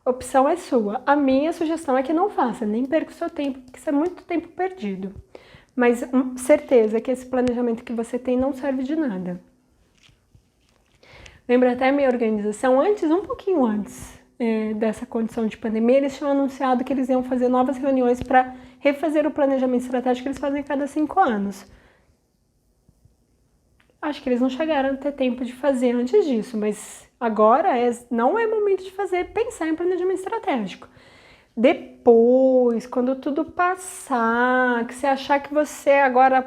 a opção é sua. A minha sugestão é que não faça, nem perca o seu tempo, porque isso é muito tempo perdido. Mas certeza que esse planejamento que você tem não serve de nada. Lembra até a minha organização, um pouquinho antes dessa condição de pandemia, eles tinham anunciado que eles iam fazer novas reuniões para refazer o planejamento estratégico que eles fazem a cada 5 anos. Acho que eles não chegaram a ter tempo de fazer antes disso, mas agora não é momento de pensar em planejamento estratégico. Depois, quando tudo passar, que você achar que você agora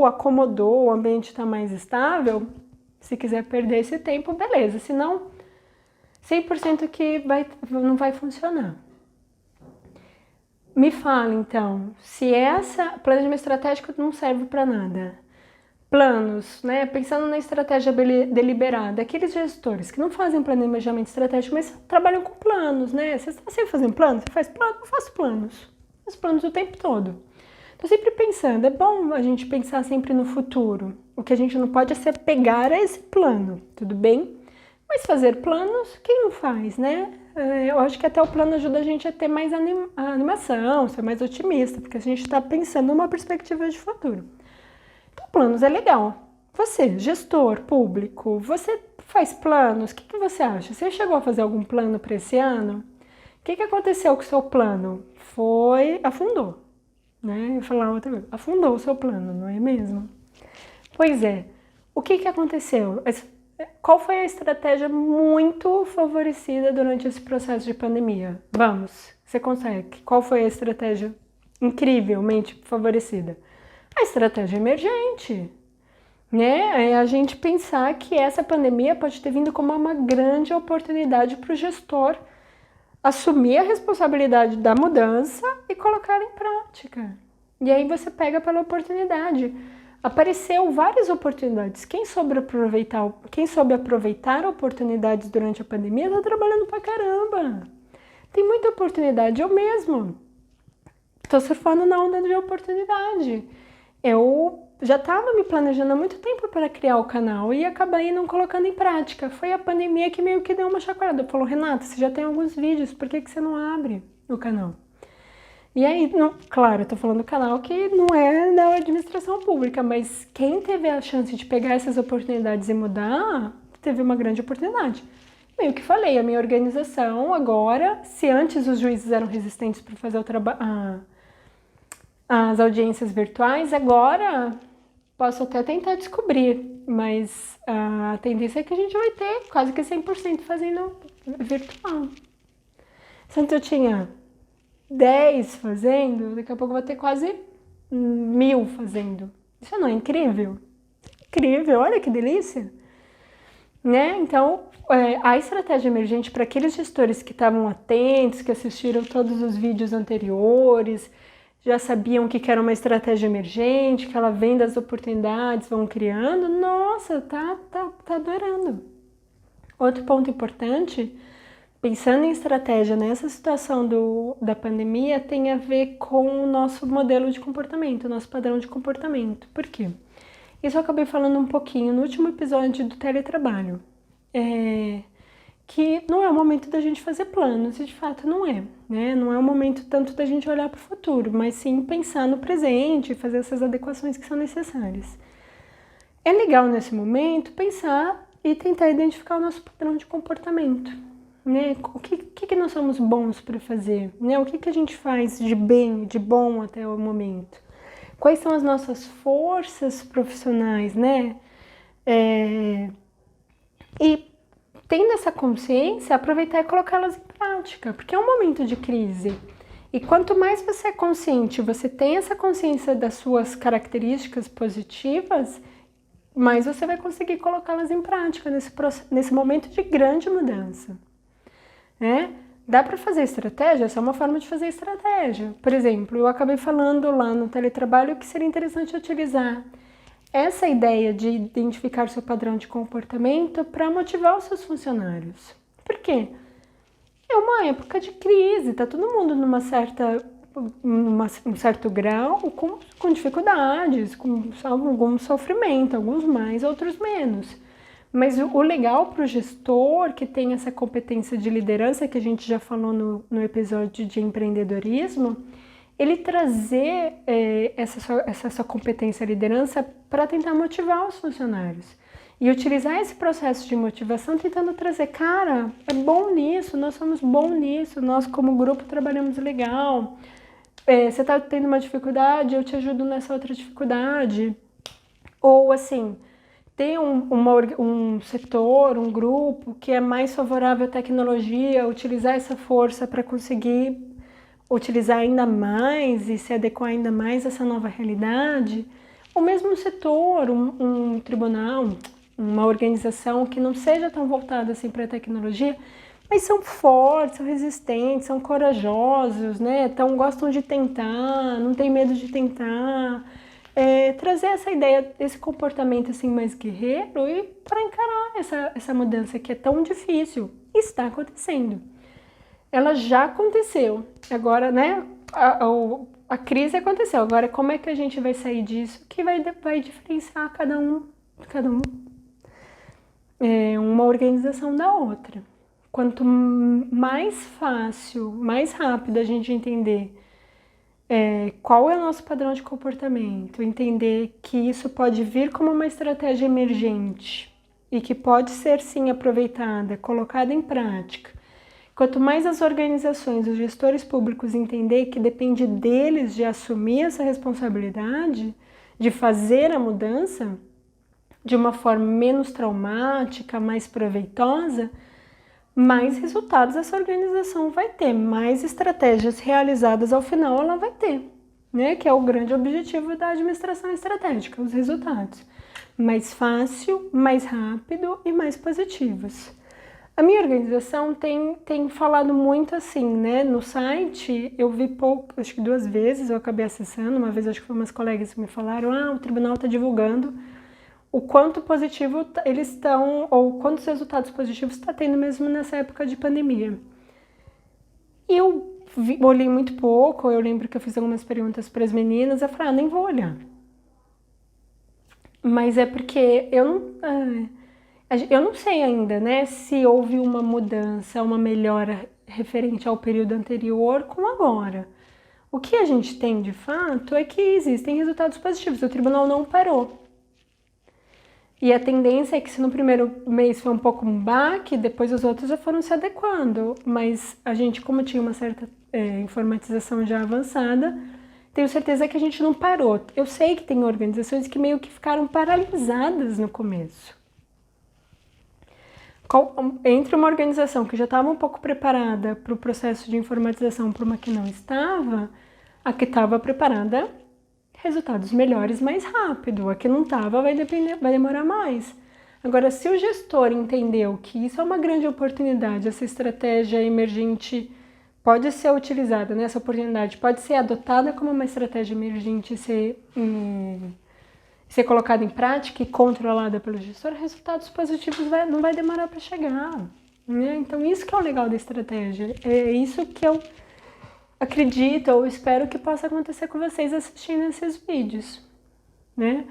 acomodou, o ambiente está mais estável, se quiser perder esse tempo, beleza. Senão, 100% que não vai funcionar. Me fala, então, se planejamento estratégico não serve para nada. Planos, né? Pensando na estratégia deliberada, aqueles gestores que não fazem planejamento estratégico, mas trabalham com planos, né? Você está sempre fazendo planos? Você faz plano? Eu faço planos. Faço planos o tempo todo. Estou sempre pensando, é bom a gente pensar sempre no futuro. O que a gente não pode é se apegar a esse plano, tudo bem? Mas fazer planos, quem não faz, né? Eu acho que até o plano ajuda a gente a ter mais animação, ser mais otimista, porque a gente está pensando numa perspectiva de futuro. Então, planos é legal. Você, gestor público, você faz planos? O que você acha? Você chegou a fazer algum plano para esse ano? O que aconteceu com o seu plano? Afundou, né? Eu ia falar outra vez, afundou o seu plano, não é mesmo? Pois é. O que aconteceu? Qual foi a estratégia muito favorecida durante esse processo de pandemia? Vamos, você consegue. Qual foi a estratégia incrivelmente favorecida? A estratégia emergente, né? É a gente pensar que essa pandemia pode ter vindo como uma grande oportunidade para o gestor assumir a responsabilidade da mudança e colocar em prática. E aí você pega pela oportunidade. Apareceu várias oportunidades. Quem soube aproveitar oportunidades durante a pandemia está trabalhando pra caramba. Tem muita oportunidade. Eu mesmo estou surfando na onda de oportunidade. Eu já estava me planejando há muito tempo para criar o canal e acabei não colocando em prática. Foi a pandemia que meio que deu uma chacoalhada. Falou, Renata, você já tem alguns vídeos, por que você não abre o canal? E aí, claro, eu tô falando do canal que não é da administração pública, mas quem teve a chance de pegar essas oportunidades e mudar, teve uma grande oportunidade. Meio que falei, a minha organização agora, se antes os juízes eram resistentes para fazer as audiências virtuais, agora posso até tentar descobrir, mas a tendência é que a gente vai ter quase que 100% fazendo virtual. Antes eu tinha 10 fazendo, daqui a pouco eu vou ter quase 1000 fazendo. Isso não é incrível? Incrível, olha que delícia! Né? Então, a estratégia emergente para aqueles gestores que estavam atentos, que assistiram todos os vídeos anteriores, já sabiam que era uma estratégia emergente, que ela vem das oportunidades, vão criando, nossa, tá adorando. Outro ponto importante, pensando em estratégia nessa situação da pandemia, tem a ver com o nosso modelo de comportamento, o nosso padrão de comportamento. Por quê? Isso eu acabei falando um pouquinho no último episódio do teletrabalho. Que não é o momento da gente fazer planos, e de fato não é, né? Não é o momento tanto da gente olhar para o futuro, mas sim pensar no presente e fazer essas adequações que são necessárias. É legal nesse momento pensar e tentar identificar o nosso padrão de comportamento. Né? O que nós somos bons para fazer? Né? O que a gente faz de bem, de bom até o momento? Quais são as nossas forças profissionais, né? E tendo essa consciência, aproveitar e colocá-las em prática, porque é um momento de crise. E quanto mais você é consciente, você tem essa consciência das suas características positivas, mais você vai conseguir colocá-las em prática nesse momento de grande mudança. Dá para fazer estratégia? Essa é uma forma de fazer estratégia. Por exemplo, eu acabei falando lá no teletrabalho que seria interessante utilizar essa ideia de identificar seu padrão de comportamento para motivar os seus funcionários. Por quê? É uma época de crise, está todo mundo num certo grau com dificuldades, com algum sofrimento, alguns mais, outros menos. Mas o legal para o gestor que tem essa competência de liderança, que a gente já falou no episódio de empreendedorismo, ele trazer essa sua competência de liderança para tentar motivar os funcionários. E utilizar esse processo de motivação tentando trazer, cara, é bom nisso, nós somos bons nisso, nós como grupo trabalhamos legal. Você está tendo uma dificuldade, eu te ajudo nessa outra dificuldade. Ou assim, ter um setor, um grupo que é mais favorável à tecnologia, utilizar essa força para conseguir utilizar ainda mais e se adequar ainda mais a essa nova realidade. O mesmo setor, um tribunal, uma organização que não seja tão voltada assim para a tecnologia, mas são fortes, são resistentes, são corajosos, né? Então gostam de tentar, não tem medo de tentar. Trazer essa ideia, esse comportamento assim mais guerreiro e para encarar essa mudança que é tão difícil. Está acontecendo. Ela já aconteceu. Agora, né? A crise aconteceu. Agora, como é que a gente vai sair disso? Que vai diferenciar cada um, uma organização da outra. quanto mais fácil, mais rápido a gente entender qual é o nosso padrão de comportamento, entender que isso pode vir como uma estratégia emergente e que pode ser sim aproveitada, colocada em prática. Quanto mais as organizações, os gestores públicos entender que depende deles de assumir essa responsabilidade, de fazer a mudança de uma forma menos traumática, mais proveitosa, mais resultados essa organização vai ter, mais estratégias realizadas ao final ela vai ter, né? Que é o grande objetivo da administração estratégica, os resultados. Mais fácil, mais rápido e mais positivos. A minha organização tem falado muito assim, né? No site eu vi pouco, acho que 2 vezes eu acabei acessando, uma vez acho que foi umas colegas que me falaram, o tribunal está divulgando o quanto positivo eles estão, ou quantos resultados positivos está tendo mesmo nessa época de pandemia. E eu olhei muito pouco, eu lembro que eu fiz algumas perguntas para as meninas, eu falei, nem vou olhar. Mas é porque eu não sei ainda, né, se houve uma mudança, uma melhora referente ao período anterior com agora. O que a gente tem de fato é que existem resultados positivos, o tribunal não parou. E a tendência é que se no primeiro mês foi um pouco um baque, depois os outros já foram se adequando. Mas a gente, como tinha uma certa informatização já avançada, tenho certeza que a gente não parou. Eu sei que tem organizações que meio que ficaram paralisadas no começo. Entre uma organização que já estava um pouco preparada para o processo de informatização para uma que não estava, a que estava preparada, resultados melhores mais rápido. A que não estava vai demorar mais. Agora, se o gestor entendeu que isso é uma grande oportunidade, essa estratégia emergente pode ser utilizada, né? Essa oportunidade pode ser adotada como uma estratégia emergente, ser colocada em prática e controlada pelo gestor, resultados positivos não vai demorar para chegar, né? Então, isso que é o legal da estratégia. É isso que eu acredito ou espero que possa acontecer com vocês assistindo esses vídeos, né?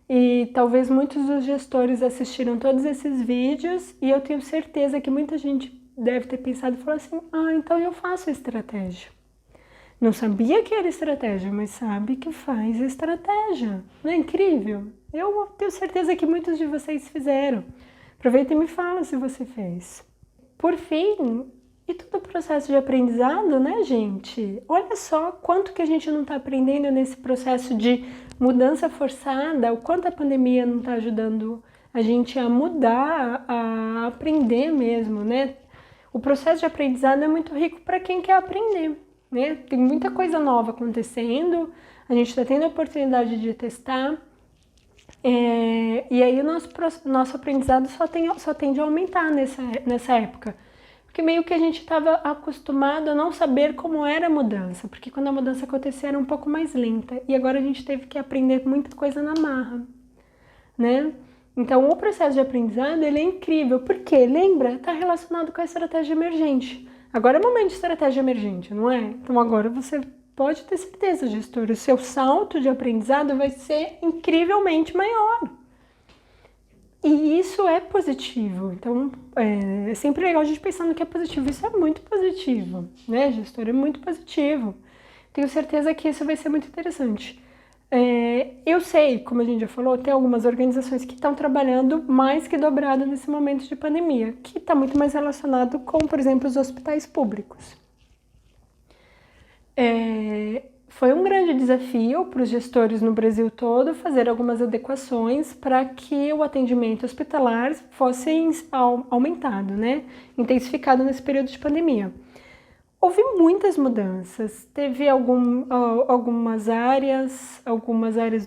E talvez muitos dos gestores assistiram todos esses vídeos e eu tenho certeza que muita gente deve ter pensado e falou assim, então eu faço estratégia. Não sabia que era estratégia, mas sabe que faz estratégia. Não é incrível? Eu tenho certeza que muitos de vocês fizeram. Aproveita e me fala se você fez. Por fim, e todo o processo de aprendizado, né, gente? Olha só quanto que a gente não está aprendendo nesse processo de mudança forçada, o quanto a pandemia não está ajudando a gente a mudar, a aprender mesmo, né? O processo de aprendizado é muito rico para quem quer aprender, né? Tem muita coisa nova acontecendo, a gente está tendo a oportunidade de testar, e aí o nosso aprendizado só tende a aumentar nessa época. Porque meio que a gente estava acostumado a não saber como era a mudança, porque quando a mudança acontecia era um pouco mais lenta, e agora a gente teve que aprender muita coisa na marra, né? Então o processo de aprendizado ele é incrível, porque, lembra, está relacionado com a estratégia emergente. Agora é o momento de estratégia emergente, não é? Então agora você pode ter certeza, gestor, o seu salto de aprendizado vai ser incrivelmente maior. E isso é positivo, então é sempre legal a gente pensar no que é positivo. Isso é muito positivo, né, gestor? É muito positivo. Tenho certeza que isso vai ser muito interessante. Eu sei, como a gente já falou, tem algumas organizações que estão trabalhando mais que dobrado nesse momento de pandemia, que está muito mais relacionado com, por exemplo, os hospitais públicos. Foi um grande desafio para os gestores no Brasil todo fazer algumas adequações para que o atendimento hospitalar fosse aumentado, né? Intensificado nesse período de pandemia. Houve muitas mudanças, teve algumas áreas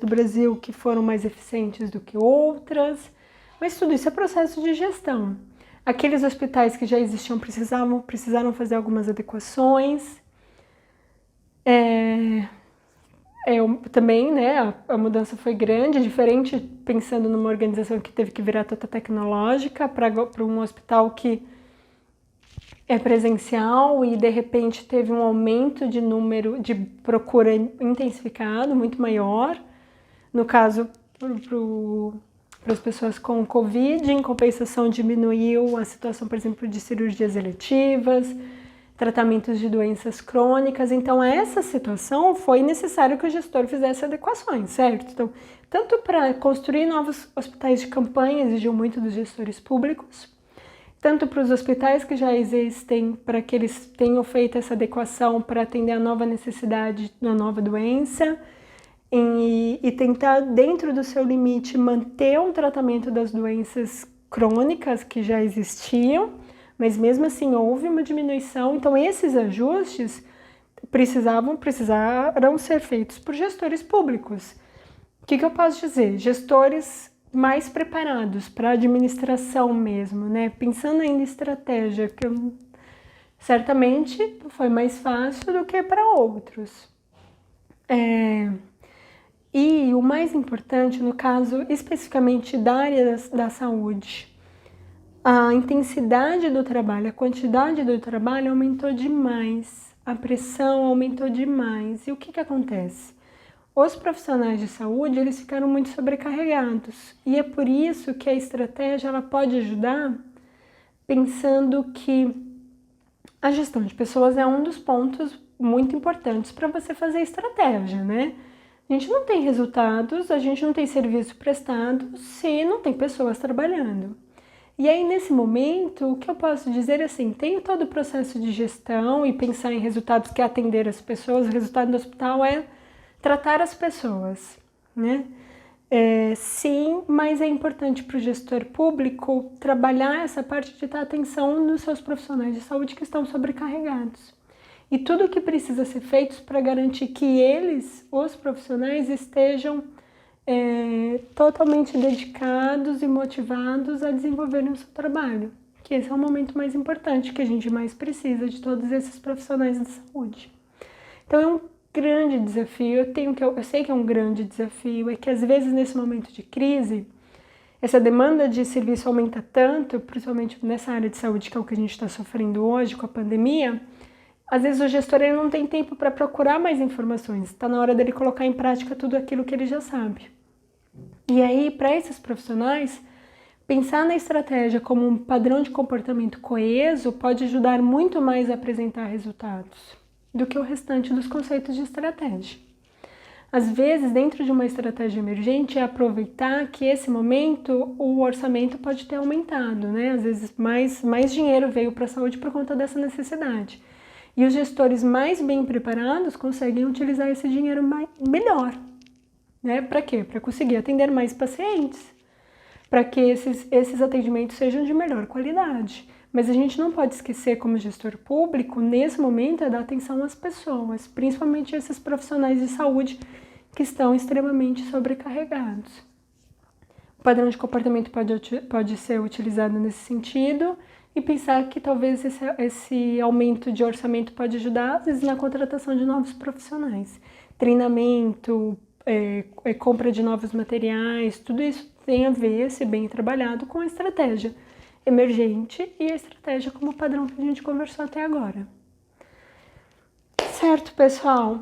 do Brasil que foram mais eficientes do que outras, mas tudo isso é processo de gestão. Aqueles hospitais que já existiam precisaram fazer algumas adequações. Também, né, a mudança foi grande, diferente pensando numa organização que teve que virar toda tecnológica para um hospital que é presencial e de repente teve um aumento de número de procura intensificado, muito maior. No caso, para as pessoas com Covid, em compensação diminuiu a situação, por exemplo, de cirurgias eletivas, tratamentos de doenças crônicas. Então, essa situação foi necessário que o gestor fizesse adequações, certo? Então, tanto para construir novos hospitais de campanha, exigiu muito dos gestores públicos, tanto para os hospitais que já existem, para que eles tenham feito essa adequação para atender a nova necessidade da nova doença, e tentar, dentro do seu limite, manter um tratamento das doenças crônicas que já existiam, mas mesmo assim houve uma diminuição. Então, esses ajustes precisaram ser feitos por gestores públicos. O que eu posso dizer? Gestores mais preparados para a administração mesmo, né? Pensando em estratégia, que certamente foi mais fácil do que para outros. E o mais importante, no caso especificamente da área da saúde, a intensidade do trabalho, a quantidade do trabalho aumentou demais, a pressão aumentou demais. E o que acontece? Os profissionais de saúde, eles ficaram muito sobrecarregados. E é por isso que a estratégia ela pode ajudar, pensando que a gestão de pessoas é um dos pontos muito importantes para você fazer estratégia, né? A gente não tem resultados, a gente não tem serviço prestado se não tem pessoas trabalhando. E aí, nesse momento, o que eu posso dizer é assim, tem todo o processo de gestão e pensar em resultados que é atender as pessoas. O resultado do hospital é tratar as pessoas, né? Sim, mas é importante para o gestor público trabalhar essa parte de dar atenção nos seus profissionais de saúde que estão sobrecarregados. E tudo o que precisa ser feito para garantir que eles, os profissionais, estejam totalmente dedicados e motivados a desenvolverem o seu trabalho. Que esse é o momento mais importante, que a gente mais precisa de todos esses profissionais de saúde. Então é um grande desafio, eu sei que é um grande desafio, é que às vezes nesse momento de crise, essa demanda de serviço aumenta tanto, principalmente nessa área de saúde que é o que a gente está sofrendo hoje com a pandemia. Às vezes o gestor ele não tem tempo para procurar mais informações, está na hora dele colocar em prática tudo aquilo que ele já sabe. E aí, para esses profissionais, pensar na estratégia como um padrão de comportamento coeso pode ajudar muito mais a apresentar resultados do que o restante dos conceitos de estratégia. Às vezes, dentro de uma estratégia emergente, é aproveitar que esse momento o orçamento pode ter aumentado, né? Às vezes mais dinheiro veio para a saúde por conta dessa necessidade. E os gestores mais bem preparados conseguem utilizar esse dinheiro melhor, né? Para quê? Para conseguir atender mais pacientes, para que esses atendimentos sejam de melhor qualidade. Mas a gente não pode esquecer, como gestor público, nesse momento, é dar atenção às pessoas, principalmente esses profissionais de saúde que estão extremamente sobrecarregados. O padrão de comportamento pode ser utilizado nesse sentido e pensar que talvez esse aumento de orçamento pode ajudar, às vezes, na contratação de novos profissionais. Treinamento, compra de novos materiais, tudo isso tem a ver, se bem trabalhado, com a estratégia emergente e a estratégia como padrão que a gente conversou até agora. Certo, pessoal?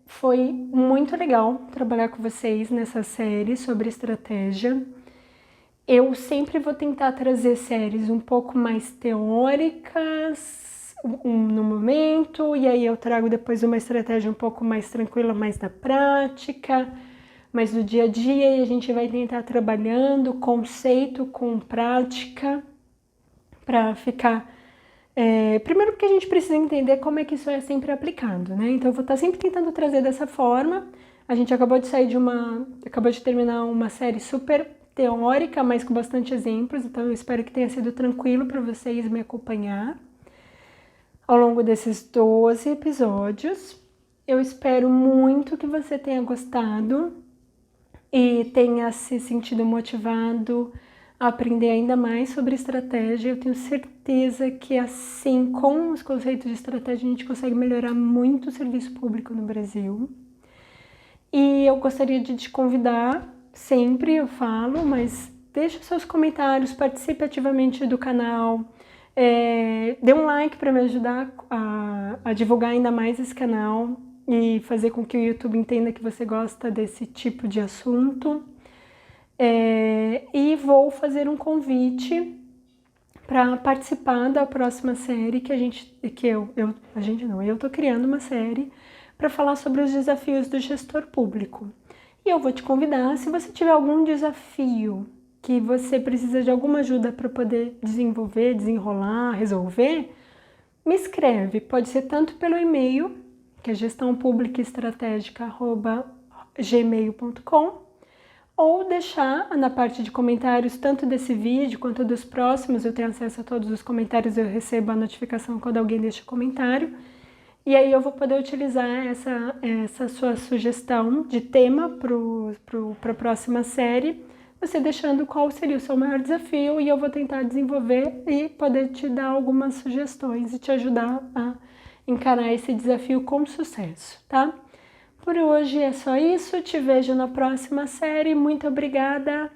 Foi muito legal trabalhar com vocês nessa série sobre estratégia. Eu sempre vou tentar trazer séries um pouco mais teóricas no momento, e aí eu trago depois uma estratégia um pouco mais tranquila, mais da prática, mais do dia a dia, e a gente vai tentar trabalhando conceito com prática para ficar... primeiro porque a gente precisa entender como é que isso é sempre aplicado, né? Então eu vou estar sempre tentando trazer dessa forma. A gente acabou de terminar uma série super teórica, mas com bastante exemplos, então eu espero que tenha sido tranquilo para vocês me acompanhar ao longo desses 12 episódios. Eu espero muito que você tenha gostado e tenha se sentido motivado a aprender ainda mais sobre estratégia. Eu tenho certeza que assim, com os conceitos de estratégia, a gente consegue melhorar muito o serviço público no Brasil. E eu gostaria de te convidar, sempre eu falo, mas deixa seus comentários, participe ativamente do canal, dê um like para me ajudar a divulgar ainda mais esse canal e fazer com que o YouTube entenda que você gosta desse tipo de assunto. E vou fazer um convite para participar da próxima série eu tô criando uma série para falar sobre os desafios do gestor público. E eu vou te convidar, se você tiver algum desafio que você precisa de alguma ajuda para poder desenvolver, desenrolar, resolver, me escreve. Pode ser tanto pelo e-mail, que é gestãopublicaestratégica@gmail.com, ou deixar na parte de comentários, tanto desse vídeo quanto dos próximos. Eu tenho acesso a todos os comentários, eu recebo a notificação quando alguém deixa comentário. E aí eu vou poder utilizar essa sua sugestão de tema para a próxima série, você deixando qual seria o seu maior desafio, e eu vou tentar desenvolver e poder te dar algumas sugestões e te ajudar a encarar esse desafio com sucesso, tá? Por hoje é só isso, te vejo na próxima série, muito obrigada!